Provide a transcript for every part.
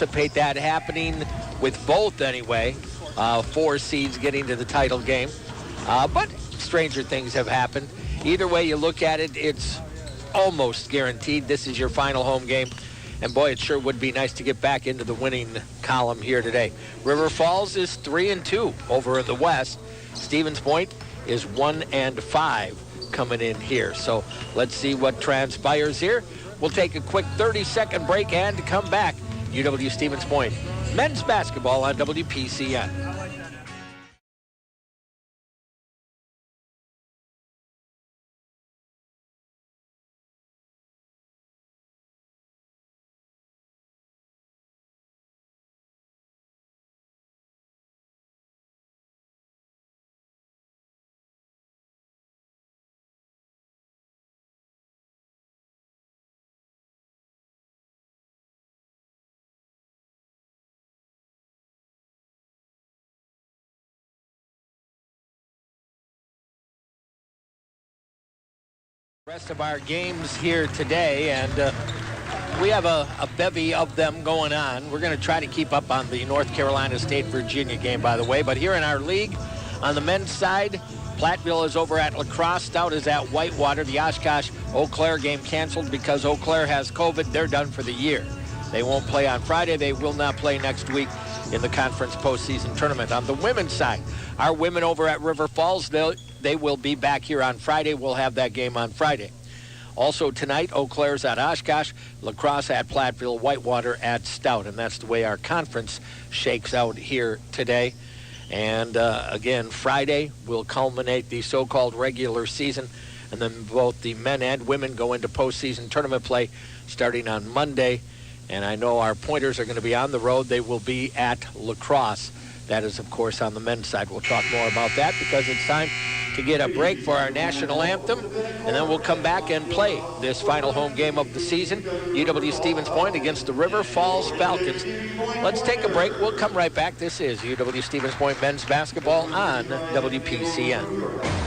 anticipate that happening with both anyway. 4 seeds getting to the title game. But stranger things have happened. Either way you look at it, it's almost guaranteed this is your final home game. And boy, it sure would be nice to get back into the winning column here today. River Falls is 3-2 over in the West. Stevens Point is 1-5 coming in here. So let's see what transpires here. We'll take a quick 30-second break and come back. UW Stevens Point men's basketball on WPCN. Rest of our games here today, and we have a bevy of them going on. We're going to try to keep up on the North Carolina State-Virginia game, by the way. But here in our league, on the men's side, Platteville is over at La Crosse. Stout is at Whitewater. The Oshkosh-Eau Claire game canceled because Eau Claire has COVID. They're done for the year. They won't play on Friday. They will not play next week in the conference postseason tournament. On the women's side, our women over at River Falls, they will be back here on Friday. We'll have that game on Friday. Also tonight, Eau Claire's at Oshkosh, La Crosse at Platteville, Whitewater at Stout. And that's the way our conference shakes out here today. And again, Friday will culminate the so-called regular season. And then both the men and women go into postseason tournament play starting on Monday. And I know our Pointers are going to be on the road. They will be at La Crosse. That is, of course, on the men's side. We'll talk more about that because it's time to get a break for our national anthem. And then we'll come back and play this final home game of the season, UW Stevens Point against the River Falls Falcons. Let's take a break. We'll come right back. This is UW Stevens Point men's basketball on WPCN.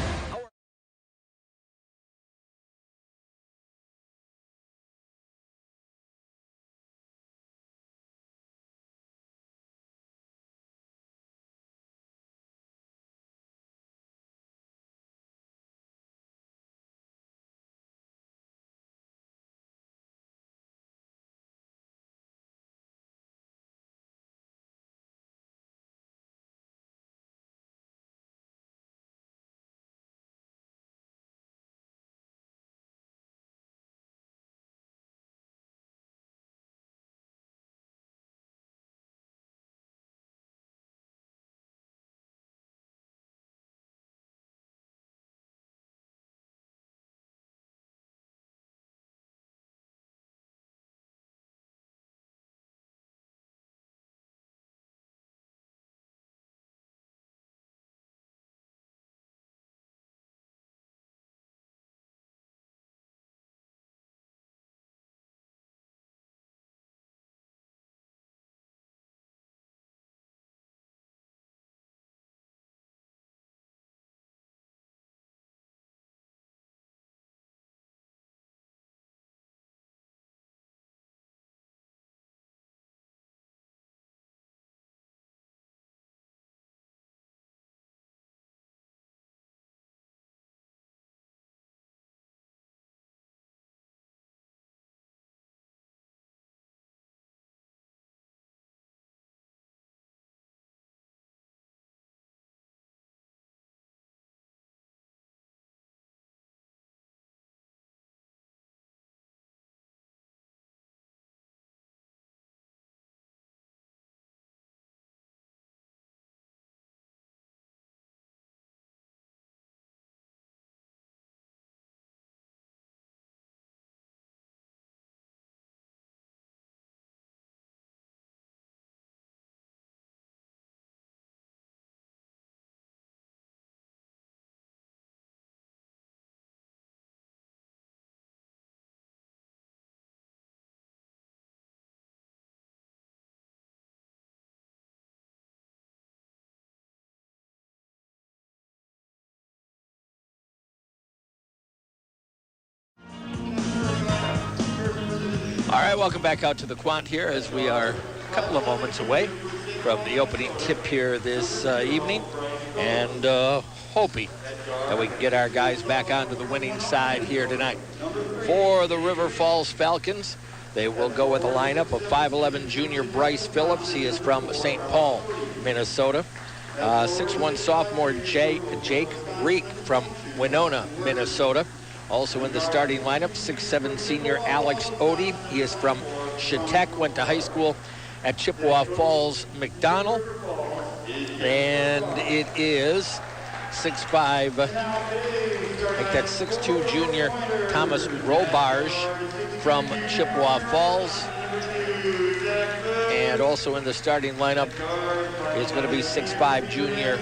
All right, welcome back out to the Quant here as we are couple of moments away from the opening tip here this evening, and hoping that we can get our guys back onto the winning side here tonight. For the River Falls Falcons, they will go with a lineup of 5'11" junior Bryce Phillips. He is from St. Paul, Minnesota. 6'1" sophomore Jake Reek from Winona, Minnesota. Also in the starting lineup, 6'7" senior Alex Odie. He is from Chautauqua, went to high school at Chippewa Falls, McDonald. And it is 6'5", I think that's 6'2" junior Thomas Robarge from Chippewa Falls. And also in the starting lineup is going to be 6'5" junior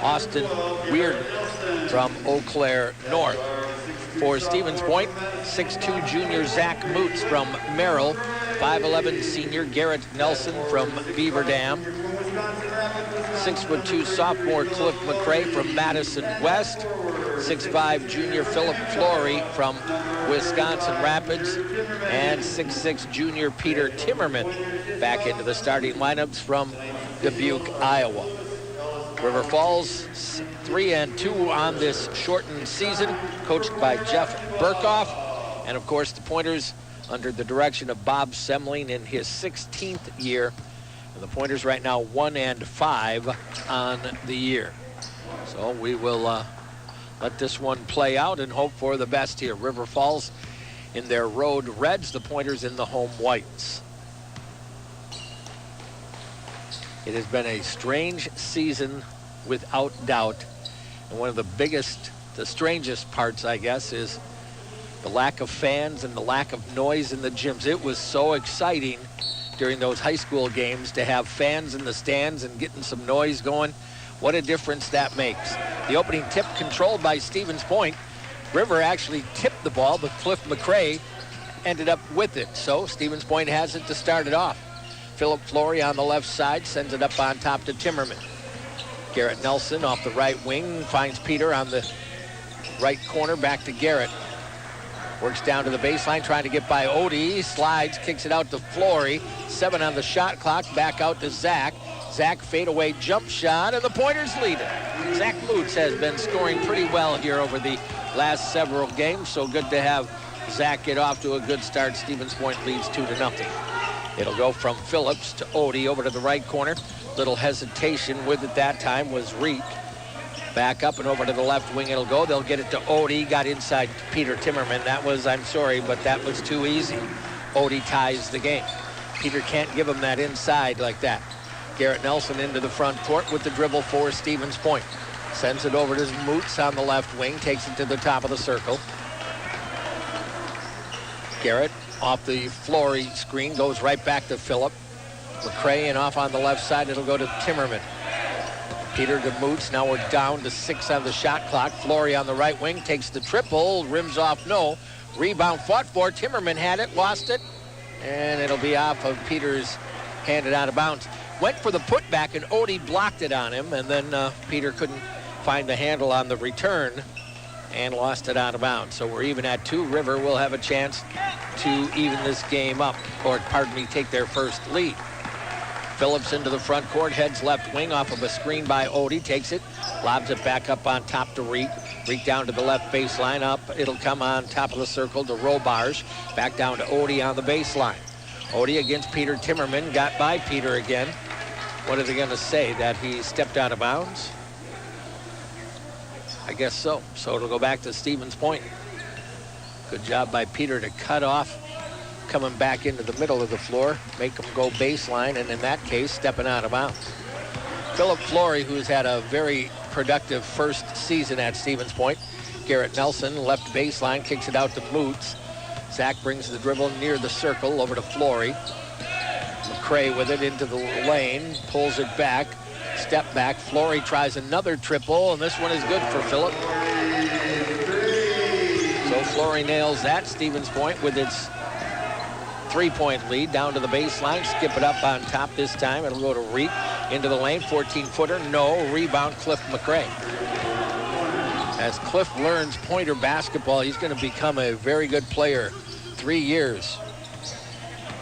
Austin Weirden from Eau Claire North. For Stevens Point, 6'2" junior Zach Moots from Merrill, 5'11" senior Garrett Nelson from Beaver Dam, 6'2" sophomore Cliff McCrae from Madison West, 6'5" junior Philip Flory from Wisconsin Rapids, and 6'6" junior Peter Timmerman back into the starting lineups from Dubuque, Iowa. River Falls 3-2 on this shortened season, coached by Jeff Burkhoff, and of course the Pointers under the direction of Bob Semling in his 16th year. And the Pointers right now 1-5 on the year. So we will let this one play out and hope for the best here. River Falls in their road reds, the Pointers in the home whites. It has been a strange season without doubt. And one of the strangest parts, I guess, is the lack of fans and the lack of noise in the gyms. It was so exciting during those high school games to have fans in the stands and getting some noise going. What a difference that makes. The opening tip controlled by Stevens Point. River actually tipped the ball, but Cliff McCrae ended up with it. So Stevens Point has it to start it off. Philip Flory on the left side sends it up on top to Timmerman. Garrett Nelson off the right wing finds Peter on the right corner, back to Garrett. Works down to the baseline, trying to get by Odie. Slides, kicks it out to Flory. 7 on the shot clock, back out to Zach. Zach fadeaway jump shot, and the Pointers lead it. Zach Moots has been scoring pretty well here over the last several games, so good to have Zach get off to a good start. Stevens Point leads 2-0. It'll go from Phillips to Odie over to the right corner. Little hesitation with it that time was Reek. Back up and over to the left wing it'll go. They'll get it to Odie. Got inside Peter Timmerman. That was, I'm sorry, but that was too easy. Odie ties the game. Peter can't give him that inside like that. Garrett Nelson into the front court with the dribble for Stevens Point. Sends it over to Moots on the left wing. Takes it to the top of the circle. Garrett off the Flory screen. Goes right back to Phillip. McCrae, and off on the left side it'll go to Timmerman. Peter to Moots. Now we're down to 6 on the shot clock. Flory on the right wing takes the triple. Rims off, no. Rebound fought for. Timmerman had it, lost it, and it'll be off of Peter's, handed out of bounds. Went for the putback, and Odie blocked it on him, and then Peter couldn't find the handle on the return and lost it out of bounds. So we're even at 2. River will have a chance to even this game up, or pardon me, take their first lead. Phillips into the front court, heads left wing off of a screen by Odie, takes it, lobs it back up on top to Reek. Reek down to the left baseline, up, it'll come on top of the circle to Robarge, back down to Odie on the baseline. Odie against Peter Timmerman, got by Peter again. What are they going to say, that he stepped out of bounds? I guess so. So it'll go back to Stevens Point. Good job by Peter to cut off, coming back into the middle of the floor, make them go baseline, and in that case, stepping out of bounds. Philip Flory, who's had a very productive first season at Stevens Point. Garrett Nelson, left baseline, kicks it out to Moots. Zach brings the dribble near the circle over to Flory. McCrae with it into the lane, pulls it back, step back. Flory tries another triple, and this one is good for Philip. So Flory nails that. Stevens Point with its 3-point lead down to the baseline. Skip it up on top this time. It'll go to Reek into the lane. 14-footer. No. Rebound Cliff McCrae. As Cliff learns Pointer basketball, he's going to become a very good player. 3 years.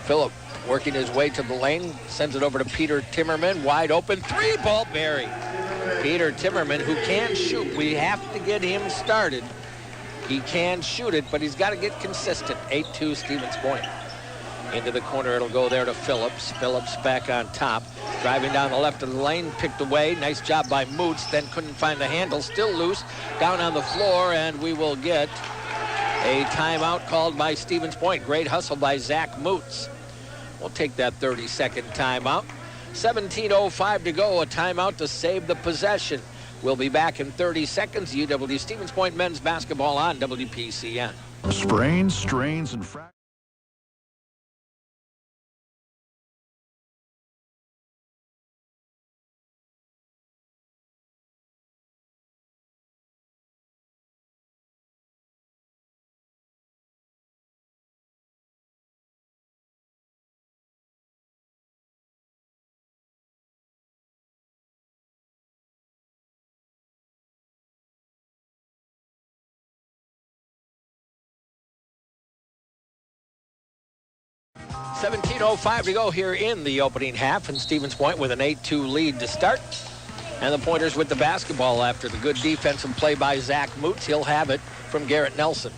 Phillip working his way to the lane, sends it over to Peter Timmerman, wide open, three-ball buried. Peter Timmerman, who can shoot. We have to get him started. He can shoot it, but he's got to get consistent. 8-2 Stevens Point. Into the corner, it'll go there to Phillips. Phillips back on top. Driving down the left of the lane, picked away. Nice job by Moots, then couldn't find the handle. Still loose, down on the floor, and we will get a timeout called by Stevens Point. Great hustle by Zach Moots. We'll take that 30-second timeout. 17:05 to go, a timeout to save the possession. We'll be back in 30 seconds. UW Stevens Point men's basketball on WPCN. Sprains, strains, and fractures. $17:05 to go here in the opening half, and Stevens Point with an 8-2 lead to start. And the Pointers with the basketball after the good defensive play by Zach Moots. He'll have it from Garrett Nelson.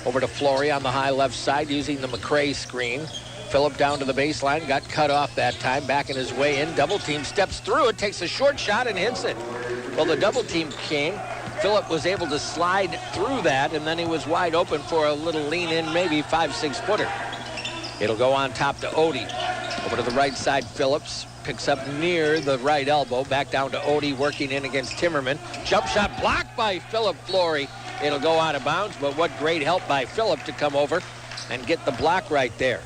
Over to Flory on the high left side using the McCray screen. Phillip down to the baseline, got cut off that time, backing his way in. Double team steps through it, takes a short shot and hits it. Well, the double team came. Phillip was able to slide through that, and then he was wide open for a little lean in, maybe 5-6 footer. It'll go on top to Odie. Over to the right side, Phillips picks up near the right elbow. Back down to Odie, working in against Timmerman. Jump shot blocked by Phillip Flory. It'll go out of bounds, but what great help by Phillip to come over and get the block right there.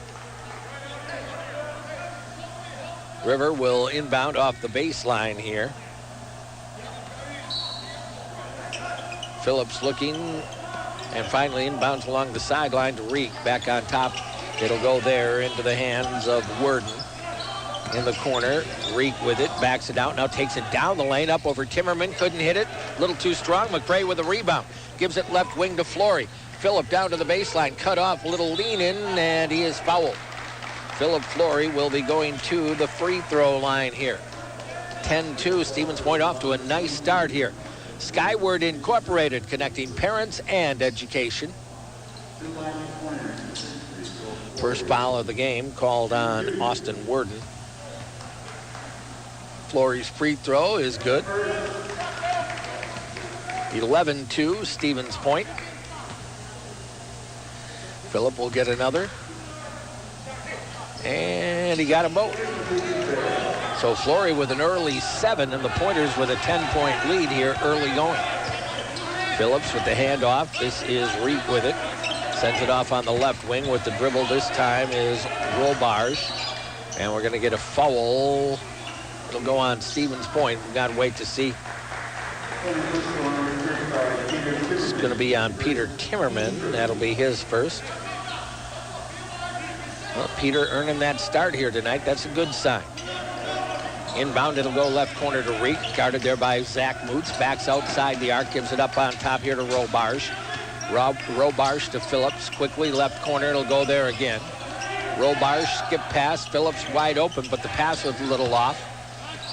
River will inbound off the baseline here. Phillips looking, and finally inbounds along the sideline to Reek. Back on top. It'll go there into the hands of Worden. In the corner, Reek with it, backs it out, now takes it down the lane, up over Timmerman, couldn't hit it, a little too strong. McCray with a rebound, gives it left wing to Flory. Phillip down to the baseline, cut off, little lean in, and he is fouled. Phillip Flory will be going to the free throw line here. 10-2, Stevens Point off to a nice start here. Skyward Incorporated, connecting parents and education. First foul of the game called on Austin Worden. Flory's free throw is good. 11-2, Stevens Point. Phillip will get another. And he got them both. So Flory with an early 7, and the Pointers with a 10-point lead here early going. Phillips with the handoff. This is Reek with it. Sends it off on the left wing with the dribble. This time is Robarge. And we're going to get a foul. It'll go on Stevens Point. We've got to wait to see. It's going to be on Peter Timmerman. That'll be his first. Well, Peter earning that start here tonight. That's a good sign. Inbound, it'll go left corner to Reek. Guarded there by Zach Moots. Backs outside the arc. Gives it up on top here to Robarge. Robarge to Phillips. Quickly left corner. It'll go there again. Robarge skip pass. Phillips wide open, but the pass was a little off.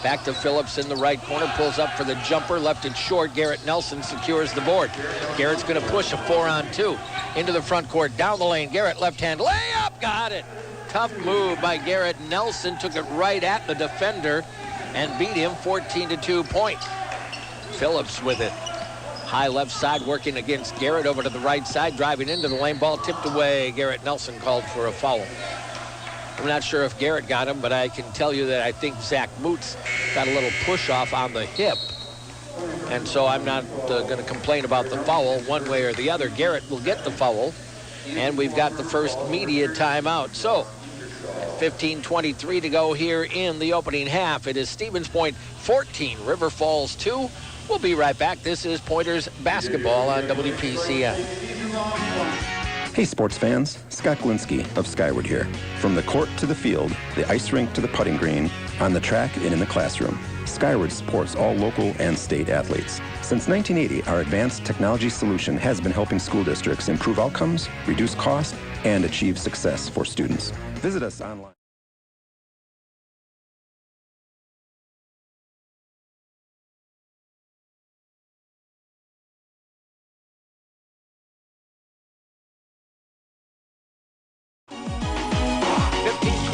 Back to Phillips in the right corner. Pulls up for the jumper. Left it short. Garrett Nelson secures the board. Garrett's going to push a 4-on-2 into the front court. Down the lane. Garrett left hand layup. Got it. Tough move by Garrett Nelson. Took it right at the defender and beat him 14-2 point. Phillips with it. High left side working against Garrett. Over to the right side. Driving into the lane. Ball tipped away. Garrett Nelson called for a foul. I'm not sure if Garrett got him, but I can tell you that I think Zach Moots got a little push off on the hip. And so I'm not going to complain about the foul one way or the other. Garrett will get the foul. And we've got the first media timeout. So 15:23 to go here in the opening half. It is Stevens Point 14, River Falls 2. We'll be right back. This is Pointers basketball on WPCN. Hey sports fans, Scott Glinski of Skyward here. From the court to the field, the ice rink to the putting green, on the track and in the classroom, Skyward supports all local and state athletes. Since 1980, our advanced technology solution has been helping school districts improve outcomes, reduce costs, and achieve success for students. Visit us online.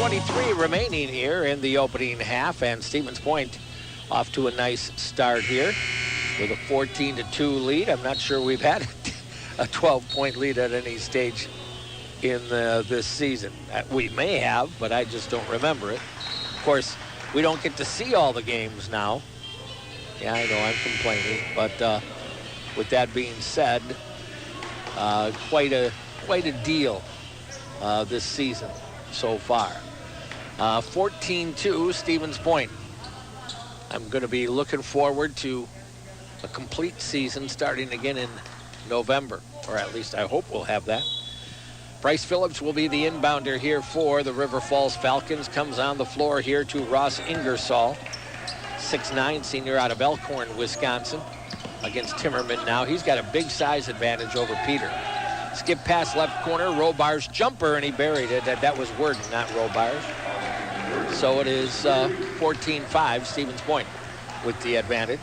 2:23 remaining here in the opening half, and Stevens Point off to a nice start here with a 14-2 lead. I'm not sure we've had a 12-point lead at any stage in this season. We may have, but I just don't remember it. Of course, we don't get to see all the games now. Yeah, I know I'm complaining, but with that being said, quite a deal this season so far. 14-2 Stevens Point. I'm going to be looking forward to a complete season starting again in November, or at least I hope we'll have that. Bryce Phillips will be the inbounder here for the River Falls Falcons. Comes on the floor here to Ross Ingersoll, 6'9", senior out of Elkhorn, Wisconsin, against Timmerman now. He's got a big size advantage over Peter. Skip pass left corner, Robar's jumper, and he buried it. That was Worden, not Robar's. So it is 14-5, Stevens Point with the advantage.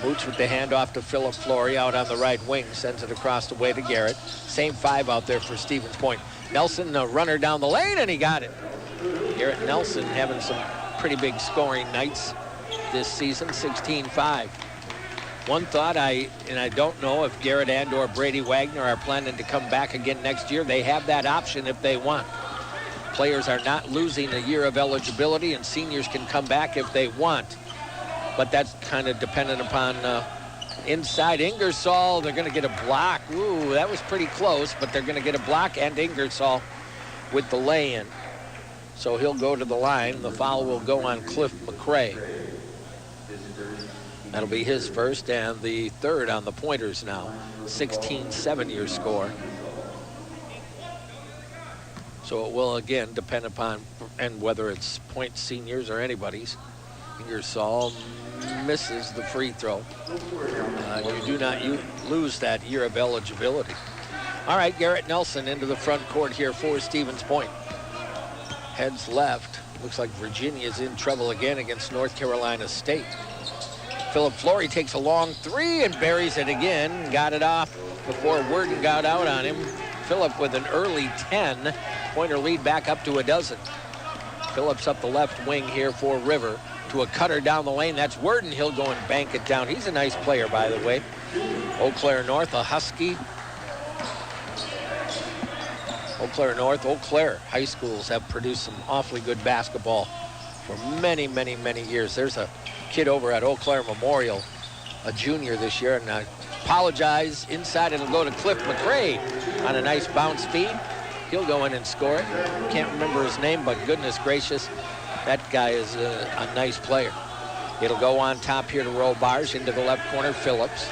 Moots with the handoff to Philip Flory out on the right wing, sends it across the way to Garrett. Same 5 out there for Stevens Point. Nelson, a runner down the lane, and he got it. Garrett Nelson having some pretty big scoring nights this season, 16-5. One thought, I don't know if Garrett and or Brady Wagner are planning to come back again next year. They have that option if they want. Players are not losing a year of eligibility, and seniors can come back if they want. But that's kind of dependent upon inside Ingersoll. They're going to get a block. Ooh, that was pretty close, but they're going to get a block, and Ingersoll with the lay-in. So he'll go to the line. The foul will go on Cliff McCray. That'll be his first and the third on the Pointers now. 16-7 your score. So it will again depend upon, and whether it's Point seniors or anybody's. Ingersoll misses the free throw. You do not lose that year of eligibility. All right, Garrett Nelson into the front court here for Stevens Point. Heads left. Looks like Virginia's in trouble again against North Carolina State. Philip Flory takes a long 3 and buries it again. Got it off before Worden got out on him. Philip with an early 10-pointer lead back up to a dozen. Phillips up the left wing here for River to a cutter down the lane. That's Worden. He'll go and bank it down. He's a nice player, by the way. Eau Claire North, a Husky. Eau Claire North, Eau Claire high schools have produced some awfully good basketball for many, many, many years. There's a kid over at Eau Claire Memorial, a junior this year, and I apologize. Inside it'll go to Cliff McCray on a nice bounce feed. He'll go in and score it. Can't remember his name, but goodness gracious, that guy is a nice player. It'll go on top here to Robarge into the left corner, Phillips.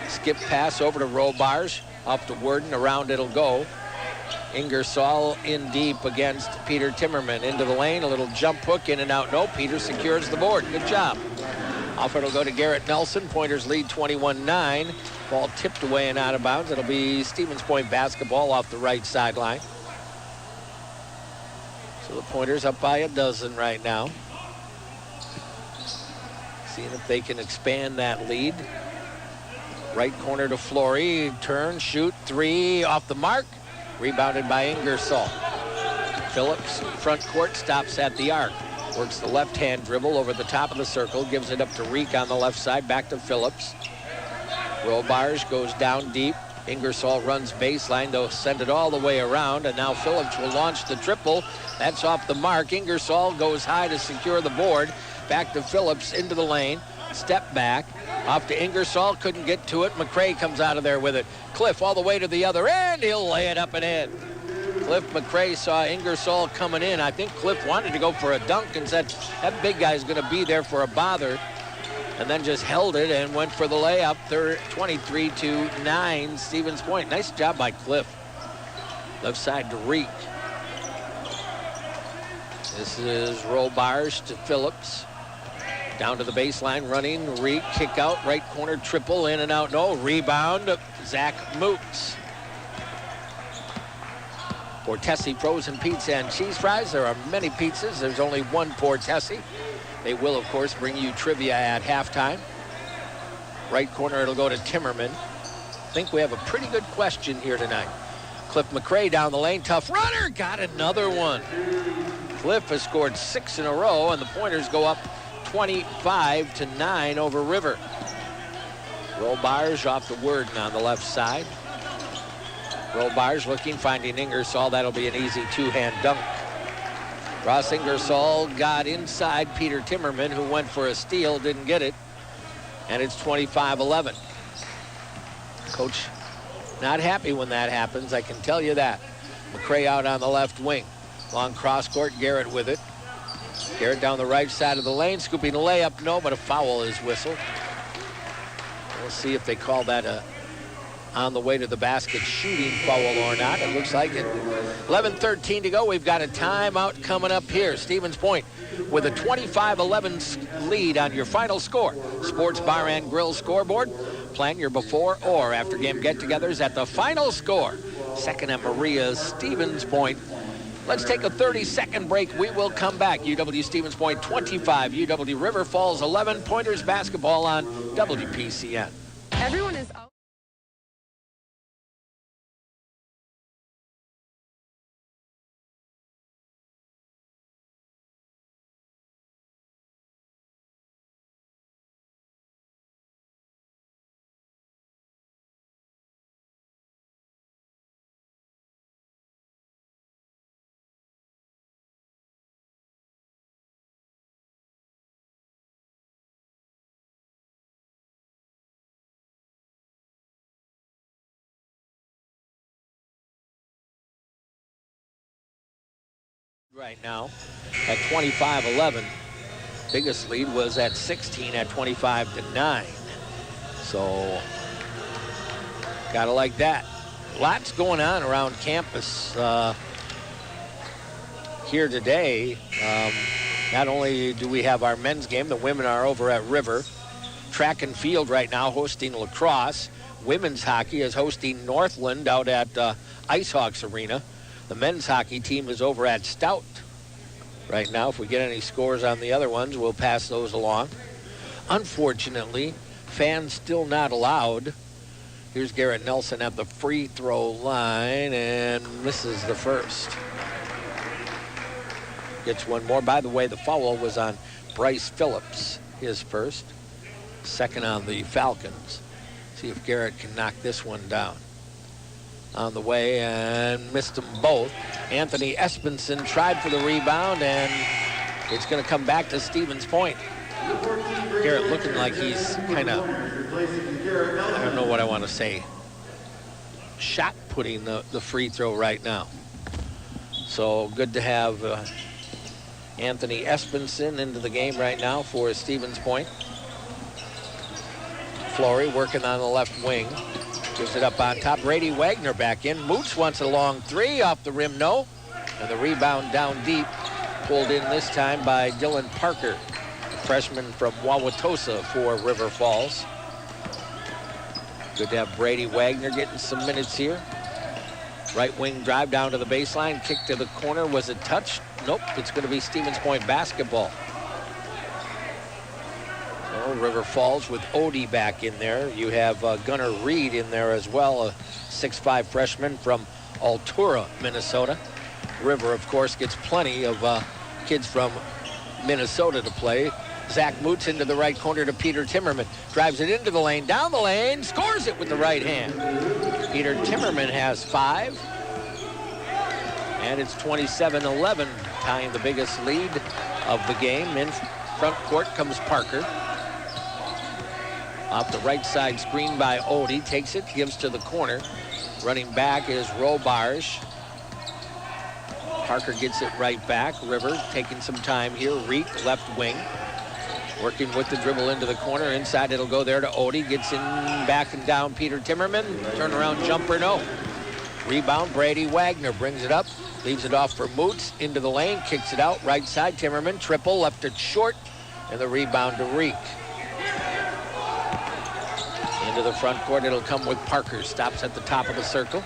Skip pass over to Robarge, off to Worden, around it'll go. Ingersoll in deep against Peter Timmerman. Into the lane, a little jump hook, in and out. No, Peter secures the board. Good job. Off it'll go to Garrett Nelson. Pointers lead 21-9. Ball tipped away and out of bounds. It'll be Stevens Point basketball off the right sideline. So the Pointers up by a dozen right now. Seeing if they can expand that lead. Right corner to Flory. Turn, shoot, 3 off the mark. Rebounded by Ingersoll. Phillips, front court, stops at the arc. Works the left-hand dribble over the top of the circle. Gives it up to Reek on the left side. Back to Phillips. Robarge goes down deep. Ingersoll runs baseline. They'll send it all the way around. And now Phillips will launch the triple. That's off the mark. Ingersoll goes high to secure the board. Back to Phillips into the lane. Step back. Off to Ingersoll. Couldn't get to it. McCray comes out of there with it. Cliff all the way to the other end. He'll lay it up and in. Cliff McCray saw Ingersoll coming in. I think Cliff wanted to go for a dunk and said, that big guy's going to be there for a bother. And then just held it and went for the layup. 23-9, Stevens Point. Nice job by Cliff. Left side to Reek. This is Robarge to Phillips. Down to the baseline, running. Reek, kick out, right corner, triple, in and out. No, rebound. Zach Moots. Portesi frozen pizza and cheese fries. There are many pizzas. There's only one Portesi. They will, of course, bring you trivia at halftime. Right corner, it'll go to Timmerman. I think we have a pretty good question here tonight. Cliff McCray down the lane. Tough runner. Got another one. Cliff has scored 6 in a row, and the Pointers go up 25-9 over River. Robarge off to Worden on the left side. Robarge looking, finding Ingersoll. That'll be an easy two-hand dunk. Ross Ingersoll got inside Peter Timmerman, who went for a steal, didn't get it. And it's 25-11. Coach not happy when that happens, I can tell you that. McCray out on the left wing. Long cross court, Garrett with it. Garrett down the right side of the lane, scooping a layup, no, but a foul is whistled. We'll see if they call that a on the way to the basket shooting foul or not. It looks like it. 11:13 to go. We've got a timeout coming up here. Stevens Point with a 25-11 lead on your final score. Sports Bar and Grill scoreboard. Plan your before or after game get-togethers at the final score. Second at Maria's Stevens Point. Let's take a 30-second break. We will come back. UW Stevens Point 25, UW River Falls 11. Pointers basketball on WPCN. Everyone is out. Right now at 25-11. Biggest lead was at 16 at 25-9. So gotta like that. Lots going on around campus here today. Not only do we have our men's game, the women are over at River. Track and field right now hosting lacrosse. Women's hockey is hosting Northland out at IceHawks Arena. The men's hockey team is over at Stout right now. If we get any scores on the other ones, we'll pass those along. Unfortunately, fans still not allowed. Here's Garrett Nelson at the free throw line and misses the first. Gets one more. By the way, the foul was on Bryce Phillips, his first. Second on the Falcons. See if Garrett can knock this one down. On the way and missed them both. Anthony Espenson tried for the rebound, and it's going to come back to Stevens Point. Garrett looking like he's kind of, I don't know what I want to say, shot putting the free throw right now. So good to have Anthony Espenson into the game right now for Stevens Point. Flory working on the left wing. Gives it up on top. Brady Wagner back in. Moots wants a long three. Off the rim, no. And the rebound down deep. Pulled in this time by Dylan Parker, a freshman from Wauwatosa for River Falls. Good to have Brady Wagner getting some minutes here. Right wing drive down to the baseline. Kick to the corner. Was it touched? Nope. It's going to be Stevens Point basketball. River Falls with Odie back in there. You have Gunnar Reed in there as well, a 6'5 freshman from Altura, Minnesota. River, of course, gets plenty of kids from Minnesota to play. Zach Moots into the right corner to Peter Timmerman. Drives it into the lane, down the lane, scores it with the right hand. Peter Timmerman has 5. And it's 27-11, tying the biggest lead of the game. In front court comes Parker. Off the right side, screen by Odie. Takes it, gives to the corner. Running back is Robarge. Parker gets it right back. River taking some time here. Reek, left wing. Working with the dribble into the corner. Inside, it'll go there to Odie. Gets in, back and down, Peter Timmerman. Turnaround jumper, no. Rebound, Brady Wagner brings it up. Leaves it off for Moots. Into the lane, kicks it out. Right side, Timmerman. Triple, left it short. And the rebound to Reek. Into the front court, it'll come with Parker. Stops at the top of the circle.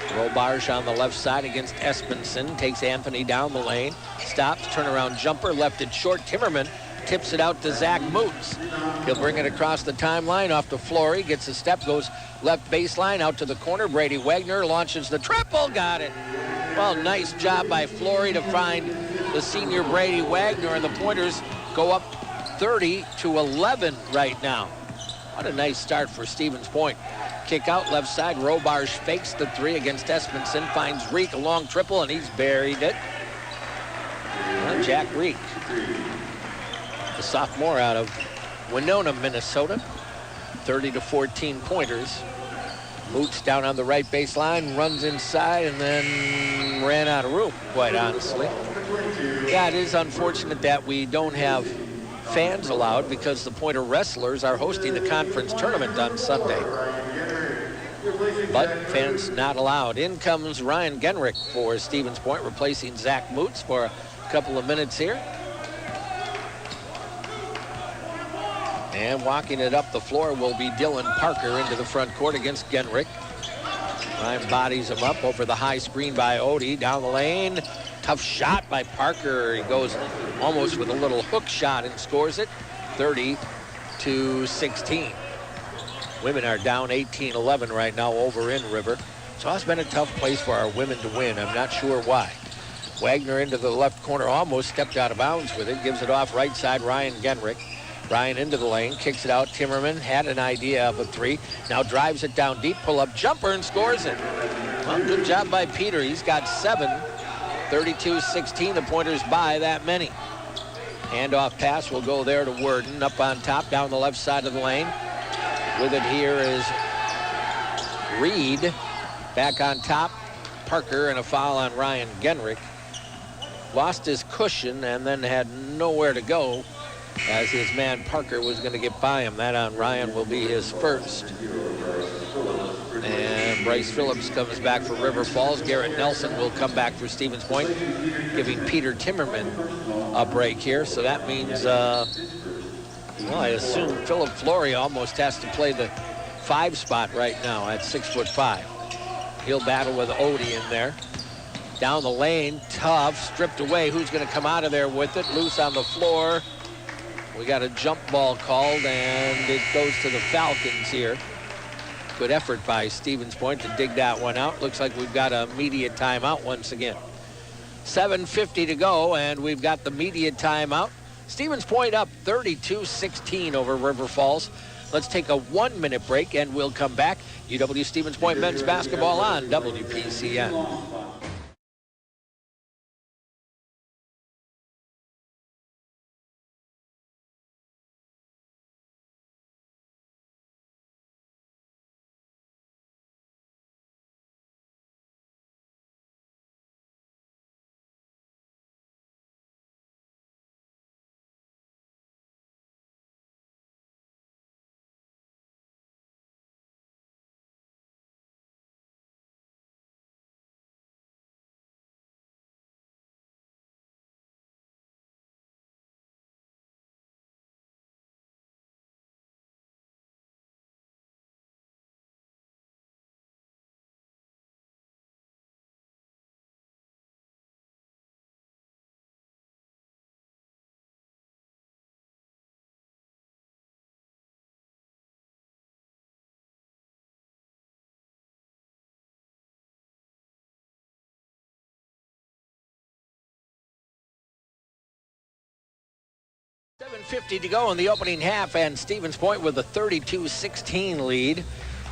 Robarge on the left side against Espenson. Takes Anthony down the lane. Stops, turnaround jumper, left it short. Timmerman tips it out to Zach Moots. He'll bring it across the timeline off the Flory. Gets a step, goes left baseline out to the corner. Brady Wagner launches the triple. Got it. Well, nice job by Flory to find the senior Brady Wagner, and the Pointers go up 30-11 right now. What a nice start for Stevens Point. Kick out left side. Robarge fakes the three against Espenson. Finds Reek, a long triple, and he's buried it. Well, Jack Reek, the sophomore out of Winona, Minnesota. 30-14 Pointers. Moots down on the right baseline, runs inside, and then ran out of room, quite honestly. Yeah, it is unfortunate that we don't have fans allowed because the Pointer Wrestlers are hosting the conference tournament on Sunday. But fans not allowed. In comes Ryan Genrich for Stevens Point, replacing Zach Moots for a couple of minutes here. And walking it up the floor will be Dylan Parker into the front court against Genrich. Ryan bodies him up over the high screen by Odie. Down the lane. Tough shot by Parker. He goes almost with a little hook shot and scores it. 30-16. Women are down 18-11 right now over in River. So it's been a tough place for our women to win. I'm not sure why. Wagner into the left corner, almost stepped out of bounds with it. Gives it off right side, Ryan Genrich. Ryan into the lane, kicks it out. Timmerman had an idea of a three. Now drives it down deep, pull-up jumper, and scores it. Well, good job by Peter. He's got 7. 32-16, the Pointers by that many. Handoff pass will go there to Worden. Up on top, down the left side of the lane. With it here is Reed. Back on top, Parker, and a foul on Ryan Genrich. Lost his cushion and then had nowhere to go, as his man Parker was going to get by him. That on Ryan will be his first. And Bryce Phillips comes back for River Falls. Garrett Nelson will come back for Stevens Point, giving Peter Timmerman a break here. So that means, well, I assume Philip Flory almost has to play the 5 spot right now at 6'5". He'll battle with Odie in there. Down the lane, tough, stripped away. Who's going to come out of there with it? Loose on the floor. We got a jump ball called, and it goes to the Falcons here. Good effort by Stevens Point to dig that one out. Looks like we've got a media timeout once again. 7:50 to go, and we've got the media timeout. Stevens Point up 32-16 over River Falls. Let's take a 1-minute break, and we'll come back. UW Stevens Point men's basketball on WPCN. .50 to go in the opening half, and Stevens Point with a 32-16 lead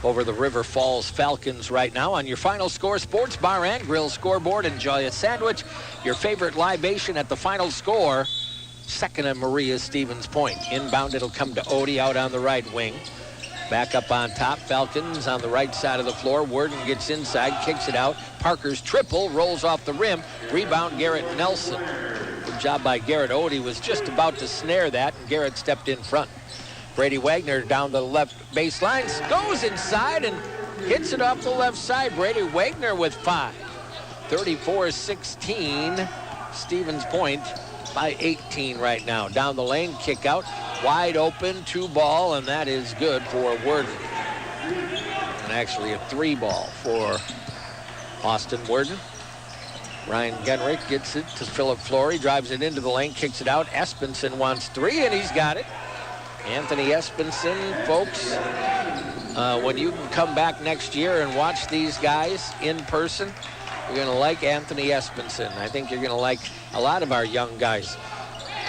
over the River Falls Falcons right now. On your Final Score Sports Bar and Grill scoreboard, enjoy a sandwich, your favorite libation at the Final Score. Second and Maria Stevens Point. Inbound, it'll come to Odie out on the right wing. Back up on top, Falcons on the right side of the floor. Worden gets inside, kicks it out. Parker's triple rolls off the rim. Rebound, Garrett Nelson. Good job by Garrett. Odie was just about to snare that, and Garrett stepped in front. Brady Wagner down the left baseline, goes inside and hits it off the left side. Brady Wagner with 5. 34-16. Stevens Point by 18 right now. Down the lane, kick out. Wide open, 2-ball, and that is good for Worden. And actually a 3-ball for Austin Worden. Ryan Genrich gets it to Philip Flory, drives it into the lane, kicks it out. Espenson wants 3, and he's got it. Anthony Espenson, folks, when you can come back next year and watch these guys in person, You're going to like Anthony Espenson. I think you're going to like a lot of our young guys.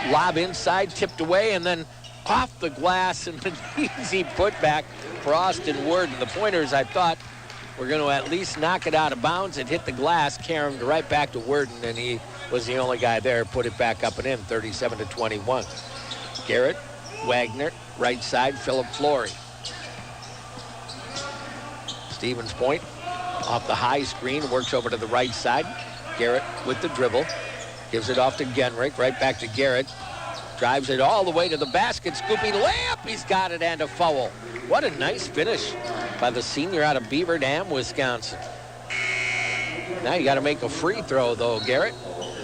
Lob inside, tipped away, and then off the glass and an easy putback for Austin Worden. The Pointers, I thought, were going to at least knock it out of bounds. It hit the glass, caromed right back to Worden, and he was the only guy there. Put it back up and in, 37-21. Garrett, Wagner, right side, Philip Flory. Stevens Point off the high screen, works over to the right side. Garrett with the dribble, gives it off to Genrich, right back to Garrett. Drives it all the way to the basket, scooping layup, he's got it, and a foul. What a nice finish by the senior out of Beaver Dam, Wisconsin. Now you got to make a free throw, though, Garrett.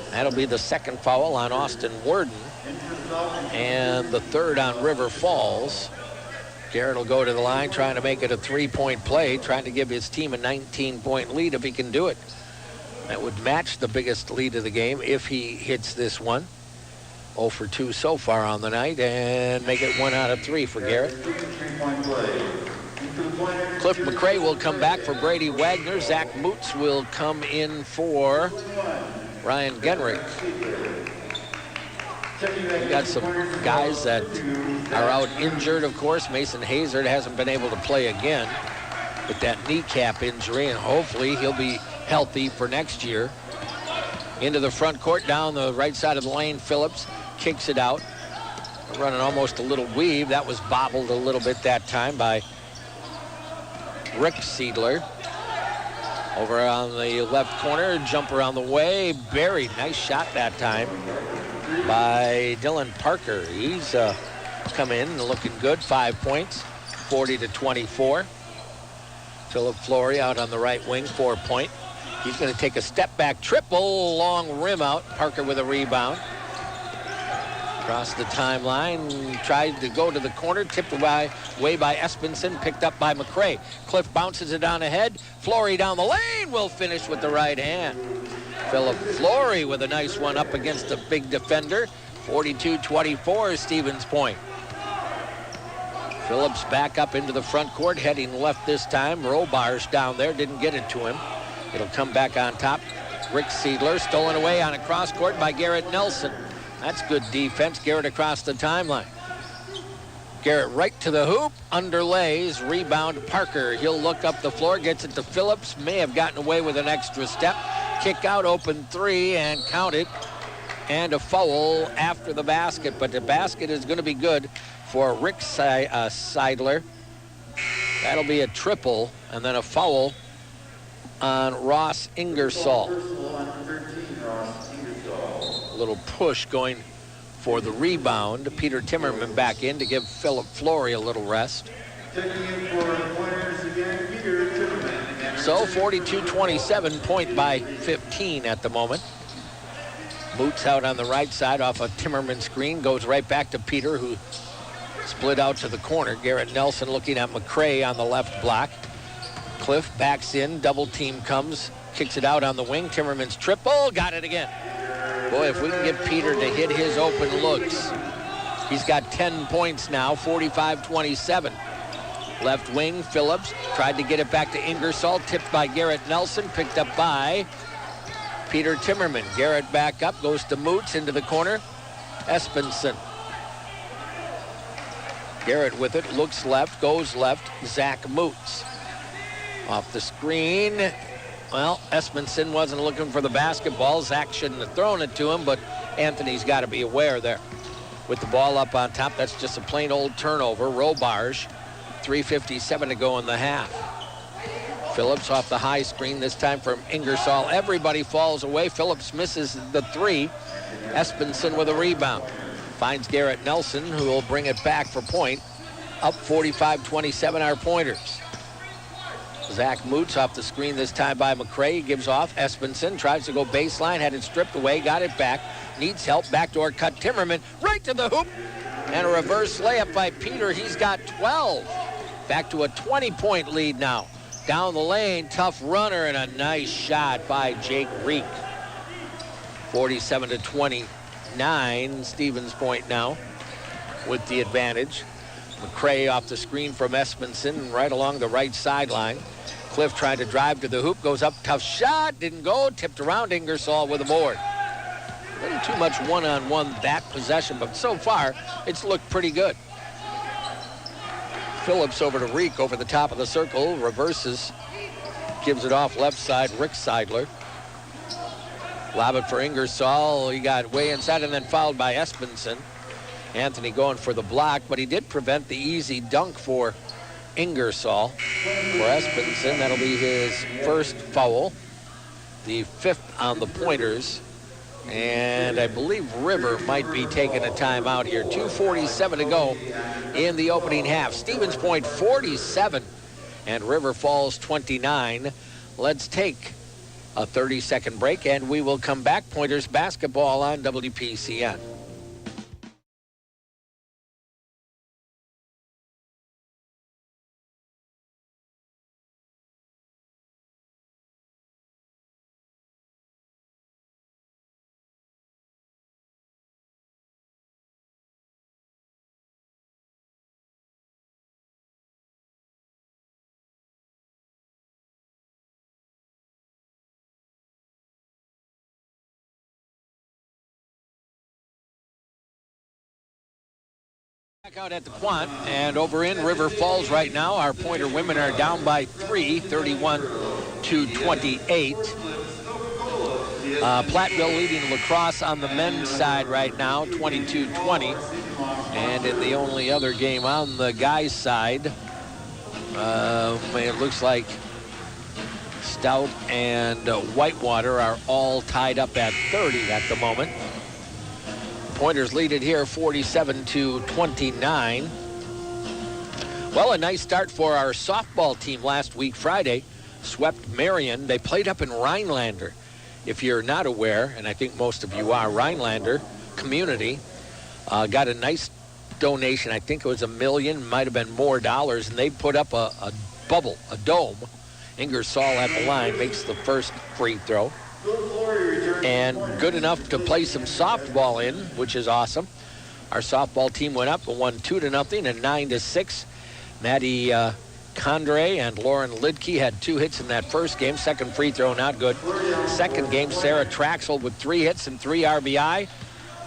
That'll be the second foul on Austin Worden, and the third on River Falls. Garrett will go to the line, trying to make it a three-point play, trying to give his team a 19-point lead if he can do it. That would match the biggest lead of the game if he hits this one. 0 for 2 so far on the night, and make it 1 out of 3 for Garrett. Cliff McCray will come back for Brady Wagner. Zach Moots will come in for Ryan Genrich. We got some guys that are out injured, of course. Mason Hazard hasn't been able to play again with that kneecap injury, and hopefully he'll be healthy for next year. Into the front court, down the right side of the lane, Phillips kicks it out. Running almost a little weave. That was bobbled a little bit that time by Rick Seidler. Over on the left corner, jumper on the way, buried. Nice shot that time by Dylan Parker. He's come in and looking good. 5 points, 40-24. Philip Flory out on the right wing, 4-point. He's going to take a step back triple, long rim out. Parker with a rebound. Across the timeline, tried to go to the corner, tipped away by Espenson, picked up by McCray. Cliff bounces it on ahead. Flory down the lane, will finish with the right hand. Philip Flory with a nice one up against a big defender. 42-24, Stevens Point. Phillips back up into the front court, heading left this time. Robar's down there, didn't get it to him. It'll come back on top. Rick Seidler stolen away on a cross court by Garrett Nelson. That's good defense. Garrett across the timeline. Garrett right to the hoop, underlays, rebound Parker. He'll look up the floor, gets it to Phillips, may have gotten away with an extra step. Kick out, open three, and count it. And a foul after the basket, but the basket is going to be good for Rick Seidler. That'll be a triple, and then a foul on Ross Ingersoll. A little push going for the rebound. Peter Timmerman back in to give Philip Flory a little rest. So 42-27, point by 15 at the moment. Moots out on the right side off a Timmerman screen, goes right back to Peter, who split out to the corner. Garrett Nelson looking at McCray on the left block. Cliff backs in, double team comes, kicks it out on the wing. Timmerman's triple, got it again. Boy, if we can get Peter to hit his open looks. He's got 10 points now, 45-27. Left wing, Phillips tried to get it back to Ingersoll, tipped by Garrett Nelson, picked up by Peter Timmerman. Garrett back up, goes to Moots into the corner. Espenson. Garrett with it, looks left, goes left. Zach Moots. Off the screen. Well, Espenson wasn't looking for the basketball. Zach shouldn't have thrown it to him, but Anthony's got to be aware there. With the ball up on top, that's just a plain old turnover. Robarge, 3:57 to go in the half. Phillips off the high screen, this time from Ingersoll. Everybody falls away. Phillips misses the three. Espenson with a rebound. Finds Garrett Nelson, who will bring it back for point. Up 45-27, our Pointers. Zach Moots off the screen this time by McCray. He gives off. Espenson tries to go baseline, had it stripped away, got it back. Needs help. Backdoor cut. Timmerman right to the hoop. And a reverse layup by Peter. He's got 12. Back to a 20-point lead now. Down the lane, tough runner, and a nice shot by Jake Reek. 47-29, Stevens Point now with the advantage. McCray off the screen from Espenson right along the right sideline. Cliff tried to drive to the hoop, goes up, tough shot, didn't go, tipped around. Ingersoll with a board. A little too much one-on-one that possession, but so far it's looked pretty good. Phillips over to Reek over the top of the circle, reverses, gives it off left side, Rick Seidler. Lob it for Ingersoll. He got way inside and then fouled by Espenson. Anthony going for the block, but he did prevent the easy dunk for Ingersoll. For Espenson, that'll be his first foul, the 5th on the Pointers. And I believe River might be taking a timeout here. 2:47 to go in the opening half. Stevens Point 47 and River Falls 29. Let's take a 30-second break and we will come back. Pointers basketball on WPCN. Back out at the Quant and over in River Falls right now. Our Pointer women are down by 3, 31-28. Platteville leading lacrosse on the men's side right now, 22-20. And in the only other game on the guys' side, it looks like Stout and Whitewater are all tied up at 30 at the moment. Pointers lead it here 47-29. Well, a nice start for our softball team last week Friday. Swept Marion. They played up in Rhinelander. If you're not aware, and I think most of you are, Rhinelander community got a nice donation. I think it was $1 million, might have been more dollars, and they put up a bubble, a dome. Ingersoll at the line makes the first free throw. And good enough to play some softball in, which is awesome. Our softball team went up and won 2-0 and 9-6. Maddie Condre and Lauren Lidke had 2 hits in that first game. Second free throw, not good. Second game, Sarah Traxel with 3 hits and 3 RBI.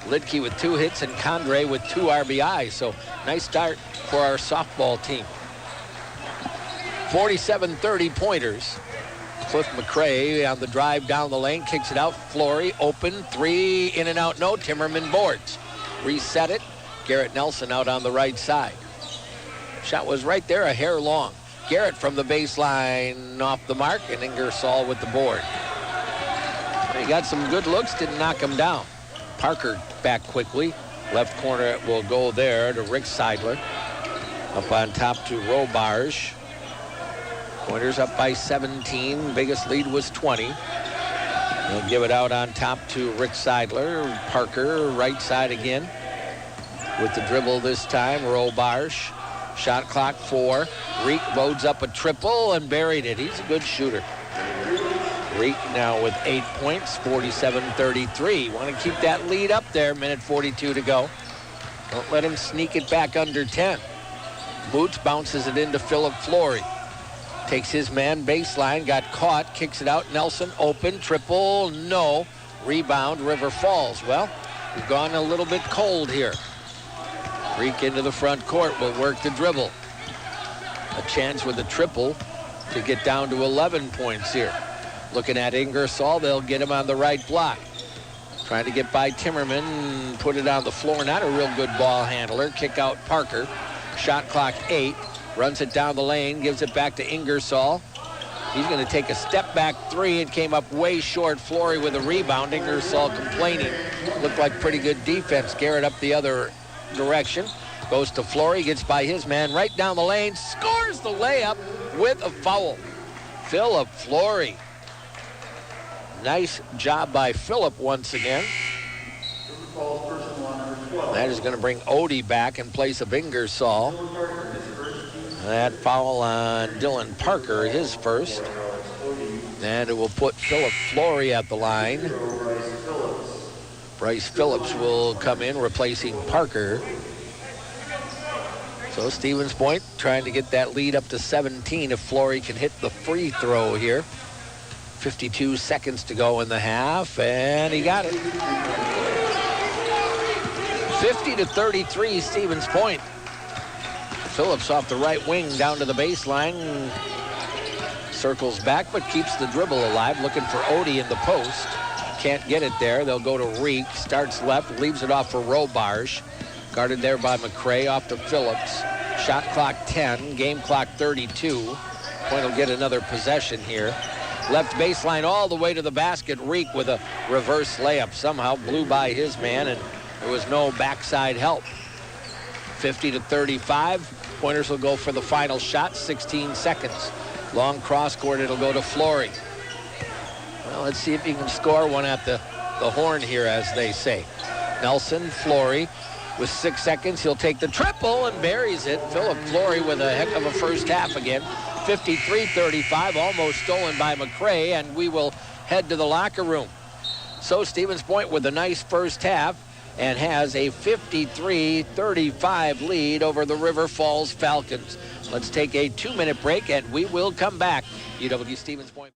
Lidke with 2 hits and Condre with 2 RBI. So nice start for our softball team. 47-30 Pointers. Cliff McCray on the drive down the lane, kicks it out. Flory open, 3 in and out, no. Timmerman boards. Reset it. Garrett Nelson out on the right side. Shot was right there, a hair long. Garrett from the baseline off the mark, and Ingersoll with the board. He got some good looks, didn't knock him down. Parker back quickly. Left corner will go there to Rick Seidler. Up on top to Robarge. Pointers up by 17. Biggest lead was 20. They'll give it out on top to Rick Seidler. Parker, right side again. With the dribble this time, Robarge. Shot clock 4. Reek loads up a triple and buried it. He's a good shooter. Reek now with 8 points, 47-33. Want to keep that lead up there, minute 42 to go. Don't let him sneak it back under 10. Boots bounces it into Philip Flory. Takes his man baseline, got caught, kicks it out. Nelson open, triple, no. Rebound, River Falls. Well, we've gone a little bit cold here. Reek into the front court, will work the dribble. A chance with a triple to get down to 11 points here. Looking at Ingersoll, they'll get him on the right block. Trying to get by Timmerman, put it on the floor. Not a real good ball handler. Kick out Parker. Shot clock 8. Runs it down the lane, gives it back to Ingersoll. He's going to take a step back 3. It came up way short. Flory with a rebound. Ingersoll complaining. Looked like pretty good defense. Garrett up the other direction. Goes to Flory, gets by his man right down the lane. Scores the layup with a foul. Philip Flory. Nice job by Philip once again. That is going to bring Odie back in place of Ingersoll. That foul on Dylan Parker, his first. And it will put Philip Flory at the line. Bryce Phillips will come in replacing Parker. So Stevens Point trying to get that lead up to 17 if Flory can hit the free throw here. 52 seconds to go in the half, and he got it. 50-33, Stevens Point. Phillips off the right wing down to the baseline. Circles back, but keeps the dribble alive, looking for Odie in the post. Can't get it there. They'll go to Reek. Starts left, leaves it off for Robarge. Guarded there by McCray, off to Phillips. Shot clock 10, game clock 32. Point will get another possession here. Left baseline all the way to the basket. Reek with a reverse layup. Somehow blew by his man, and there was no backside help. 50-35. Pointers will go for the final shot, 16 seconds. Long cross court, it'll go to Flory. Well, let's see if he can score one at the horn here, as they say. Nelson, Flory, with 6 seconds, he'll take the triple and buries it. Philip Flory with a heck of a first half again. 53-35, almost stolen by McCray, and we will head to the locker room. So Stevens Point with a nice first half and has a 53-35 lead over the River Falls Falcons. Let's take a 2-minute break, and we will come back. UW Stevens Point.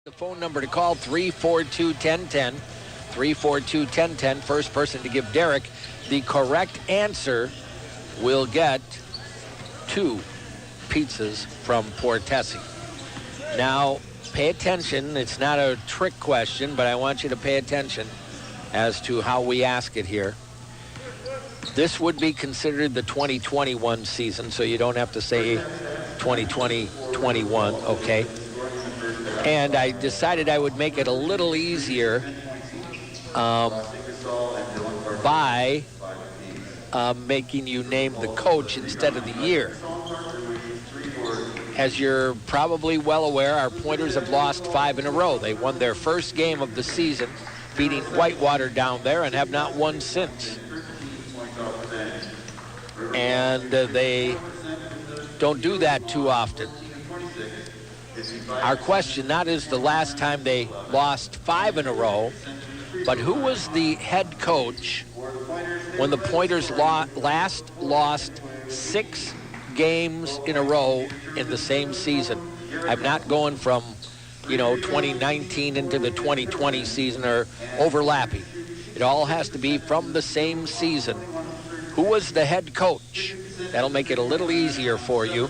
The phone number to call, 342-1010. 342-1010. First person to give Derek the correct answer will get 2 pizzas from Portesi. Now, pay attention. It's not a trick question, but I want you to pay attention as to how we ask it here. This would be considered the 2021 season, so you don't have to say 2020-21, okay? And I decided I would make it a little easier by making you name the coach instead of the year. As you're probably well aware, our Pointers have lost 5 in a row. They won their first game of the season, beating Whitewater down there, and have not won since. And they don't do that too often. Our question, not is the last time they lost 5 in a row, but who was the head coach when the Pointers last lost 6 games in a row in the same season? I'm not going from, 2019 into the 2020 season or overlapping. It all has to be from the same season. Who was the head coach? That'll make it a little easier for you